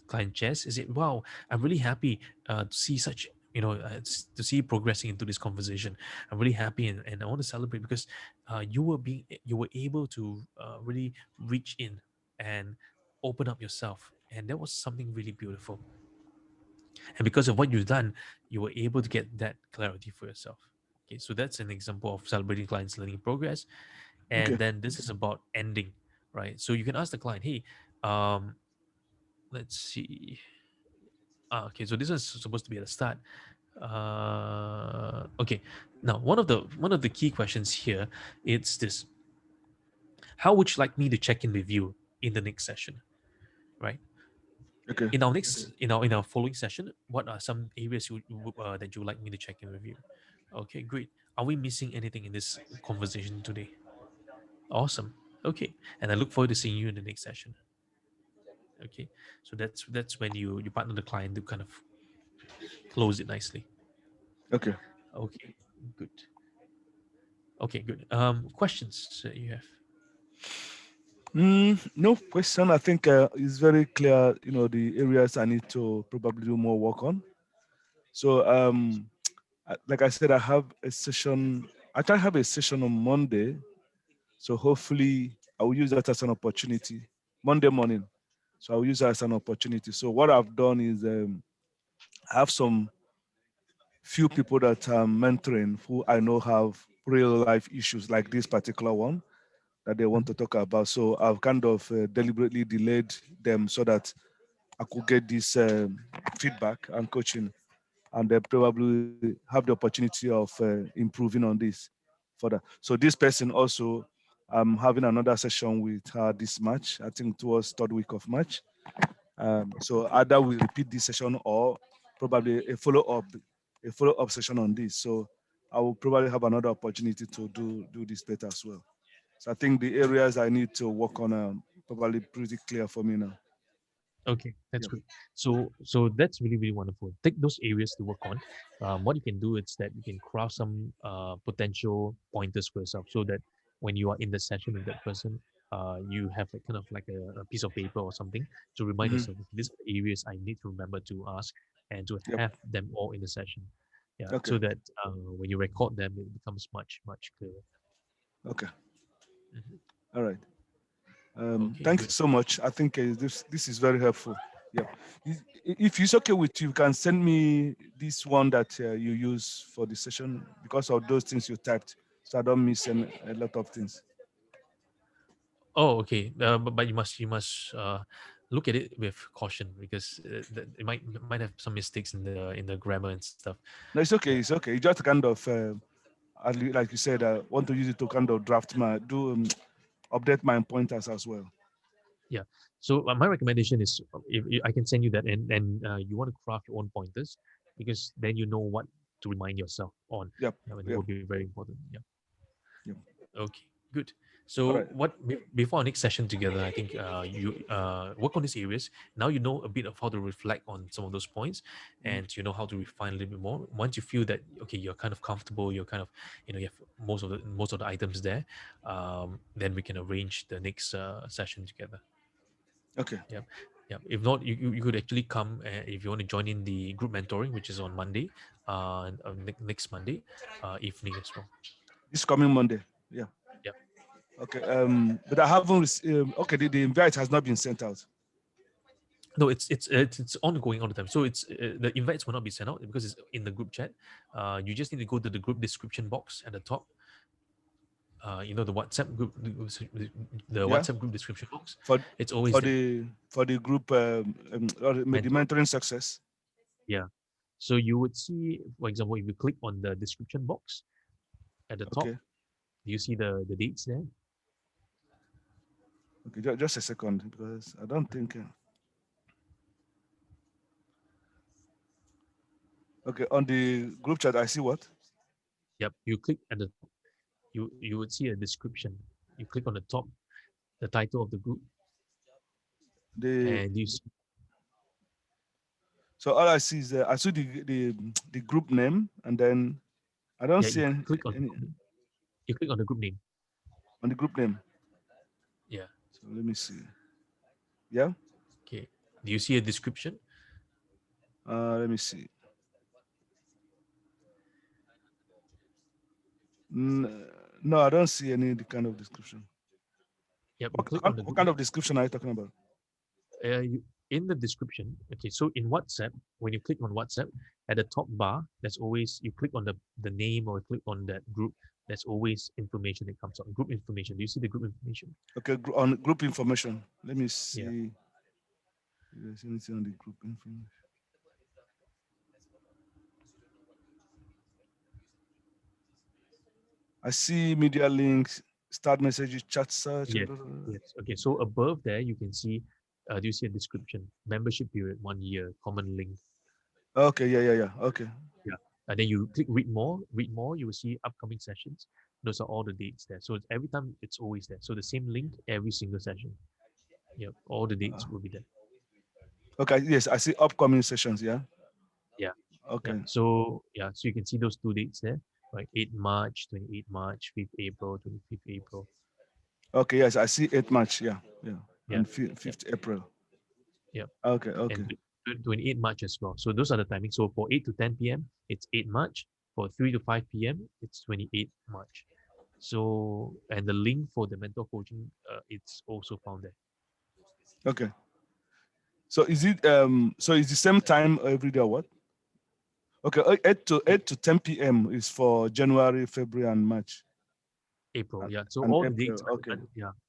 [SPEAKER 1] Client Jess, is it? Wow, I'm really happy to see such, to see you progressing into this conversation. I'm really happy, and I want to celebrate because you were able to really reach in and open up yourself, and that was something really beautiful. And because of what you've done, you were able to get that clarity for yourself. Okay, so that's an example of celebrating clients' learning progress.
[SPEAKER 2] Okay.
[SPEAKER 1] And then this is about ending, right? So you can ask the client, hey, um, let's see. Okay, so this is supposed to be at the start. Okay, now one of the key questions here, it's this: how would you like me to check in with you in the next session, right?
[SPEAKER 2] Okay.
[SPEAKER 1] In our following session, what are some areas that you would like me to check in with you? Okay, great. Are we missing anything in this conversation today? Awesome. Okay, and I look forward to seeing you in the next session. Okay, so that's when you partner the client to kind of close it nicely.
[SPEAKER 2] Okay.
[SPEAKER 1] Okay, good. Okay, good. Questions that you have?
[SPEAKER 2] No question. I think it's very clear, the areas I need to probably do more work on. So, like I said, I have a session. I try to have a session on Monday. So hopefully I will use that as an opportunity. Monday morning. So I will use that as an opportunity. So what I've done is I have some few people that I'm mentoring who I know have real life issues like this particular one that they want
[SPEAKER 1] Mhm.
[SPEAKER 2] to talk about. So I've kind of deliberately delayed them so that I could get this feedback and coaching, and they probably have the opportunity of improving on this further. So this person also, I'm having another session with her this March. I think towards third week of March. So either we repeat this session or probably a follow up session on this. So I will probably have another opportunity to do this better as well. So I think the areas I need to work on are probably pretty clear for me now.
[SPEAKER 1] Okay, that's
[SPEAKER 2] Yeah.
[SPEAKER 1] great. So that's really really wonderful. Take those areas to work on. What you can do is that you can craft some potential pointers for yourself, so that when you are in the session with that person, you have like kind of like a piece of paper or something to remind
[SPEAKER 2] Hmm.
[SPEAKER 1] yourself, "Okay, these are the areas I need to remember to ask and to
[SPEAKER 2] Yep.
[SPEAKER 1] have them all in the session." Yeah,
[SPEAKER 2] Okay.
[SPEAKER 1] so that when you record them, it becomes much clearer.
[SPEAKER 2] Okay.
[SPEAKER 1] Mhm.
[SPEAKER 2] All right.
[SPEAKER 1] Okay,
[SPEAKER 2] Thank you
[SPEAKER 1] good.
[SPEAKER 2] so much. I think this is very helpful. Yeah. If it's okay with you, you can send me this one that you use for the session because of those things you typed, so I don't miss a lot of things.
[SPEAKER 1] Oh, okay. But you must look at it with caution because it might have some mistakes in the grammar and stuff.
[SPEAKER 2] No, it's
[SPEAKER 1] Yeah,
[SPEAKER 2] okay. It's okay. You just kind of, like you said, want to use it to kind of draft update my pointers as well.
[SPEAKER 1] yeah. So my recommendation is, if I can send you that, and you want to craft your own pointers, because then you know what to remind yourself on.
[SPEAKER 2] Yep.
[SPEAKER 1] Yeah, and it
[SPEAKER 2] Yep.
[SPEAKER 1] will be very important. Yeah.
[SPEAKER 2] Yep.
[SPEAKER 1] Okay, good.
[SPEAKER 2] All
[SPEAKER 1] So
[SPEAKER 2] right.
[SPEAKER 1] before our next session together, I think you work on these areas. Now you know a bit of how to reflect on some of those points,
[SPEAKER 2] Mhm.
[SPEAKER 1] and you know how to refine a little bit more. Once you feel that okay, you're kind of comfortable, you're kind of you have most of the items there, then we can arrange the next session together.
[SPEAKER 2] Okay.
[SPEAKER 1] Yep. Yep. If not, you could actually come if you want to join in the group mentoring, which is on Monday, next Monday evening as well.
[SPEAKER 2] This coming Monday. Yeah.
[SPEAKER 1] Yep.
[SPEAKER 2] Okay. But I haven't. Okay. The invite has not been sent out.
[SPEAKER 1] No, it's ongoing all the time. So the invites will not be sent out because it's in the group chat. You just need to go to the group description box at the top, the WhatsApp group, the
[SPEAKER 2] Yeah.
[SPEAKER 1] WhatsApp group description box.
[SPEAKER 2] For
[SPEAKER 1] It's always there.
[SPEAKER 2] the group or the
[SPEAKER 1] Mentor.
[SPEAKER 2] mentoring success.
[SPEAKER 1] Yeah. So you would see, for example, if you click on the description box at the top,
[SPEAKER 2] Okay.
[SPEAKER 1] do you see the dates there?
[SPEAKER 2] Okay. Just a second, because I don't think. Okay. On the group chat, I see what?
[SPEAKER 1] Yep. You click at the top, you would see a description. You click on the top, the title of the group,
[SPEAKER 2] The
[SPEAKER 1] and you see,
[SPEAKER 2] So all I see is I see the group name, and then I don't
[SPEAKER 1] yeah,
[SPEAKER 2] see any
[SPEAKER 1] you click on the group name.
[SPEAKER 2] on the group name.
[SPEAKER 1] Yeah.
[SPEAKER 2] So let me see. Yeah.
[SPEAKER 1] Okay. Do you see a description?
[SPEAKER 2] Let me see. No, I don't see any kind of description.
[SPEAKER 1] Yep. You click on the
[SPEAKER 2] What
[SPEAKER 1] group
[SPEAKER 2] kind
[SPEAKER 1] name.
[SPEAKER 2] of description are you talking about?
[SPEAKER 1] In the description. Okay. So in WhatsApp, when you click on WhatsApp, at the top bar, there's always you click on the name or click on that group. There's always information that comes up. Group information. Do you see the group information?
[SPEAKER 2] Okay, on group information. Let me
[SPEAKER 1] Yeah.
[SPEAKER 2] see. If there's anything on the group information. I see media links, start messages, chat search.
[SPEAKER 1] Yes. Yes. Okay. So above there, you can see. Do you see a description? Membership period 1 year. Common link.
[SPEAKER 2] Okay, yeah. Okay.
[SPEAKER 1] Yeah. And then you click read more. Read more. You will see upcoming sessions. Those are all the dates there. So every time it's always there. So the same link every single session. Yep. All the dates will be there.
[SPEAKER 2] Okay, yes, I see upcoming sessions. Yeah.
[SPEAKER 1] Yeah. Yeah.
[SPEAKER 2] Okay.
[SPEAKER 1] So so you can see those two dates there, right? 8 March, 28 March, 5th April, 25th April.
[SPEAKER 2] Okay, yes, I see 8 March. Yeah.
[SPEAKER 1] Yeah.
[SPEAKER 2] And
[SPEAKER 1] Yeah.
[SPEAKER 2] 5th April.
[SPEAKER 1] Yeah.
[SPEAKER 2] Okay.
[SPEAKER 1] And 28 March as well. So those are the timings. So for 8 to 10 p.m., it's 8 March. For 3 to 5 p.m., it's 28 March. So, and the link for the mentor coaching, it's also found there.
[SPEAKER 2] Okay. So is it so is the same time every day or what? Okay, 8 to 10 p.m. is for January, February, and March.
[SPEAKER 1] April, yeah. So
[SPEAKER 2] And
[SPEAKER 1] all the
[SPEAKER 2] April.
[SPEAKER 1] dates,
[SPEAKER 2] Okay.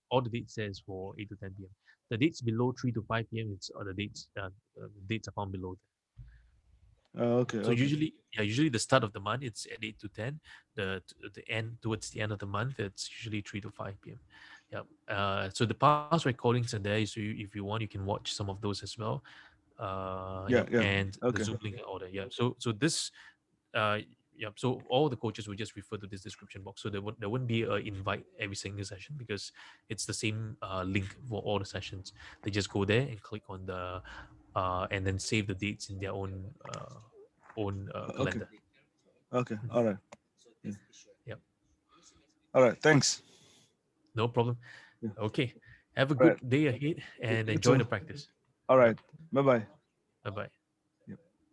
[SPEAKER 1] all the dates says for 8 to 10 p.m. The dates below 3 to 5 p.m. It's the dates are found below.
[SPEAKER 2] Okay.
[SPEAKER 1] So
[SPEAKER 2] Okay.
[SPEAKER 1] usually the start of the month it's at 8 to 10. The end towards the end of the month it's usually 3 to 5 p.m. Yeah. So the past recordings are there. So if you want, you can watch some of those as well.
[SPEAKER 2] Yeah.
[SPEAKER 1] And the
[SPEAKER 2] Okay.
[SPEAKER 1] Zoom link and all that. Yeah. So this so all the coaches will just refer to this description box. So there wouldn't be a invite every single session because it's the same link for all the sessions. They just go there and click on the and then save the dates in their own
[SPEAKER 2] Okay.
[SPEAKER 1] calendar.
[SPEAKER 2] Okay. All right. Yeah.
[SPEAKER 1] Yep.
[SPEAKER 2] All right. Thanks.
[SPEAKER 1] No problem.
[SPEAKER 2] Yeah.
[SPEAKER 1] Okay. Have a
[SPEAKER 2] All right.
[SPEAKER 1] good day ahead and
[SPEAKER 2] You
[SPEAKER 1] enjoy
[SPEAKER 2] too.
[SPEAKER 1] the practice.
[SPEAKER 2] All
[SPEAKER 1] Yep.
[SPEAKER 2] right. Bye bye.
[SPEAKER 1] Bye bye.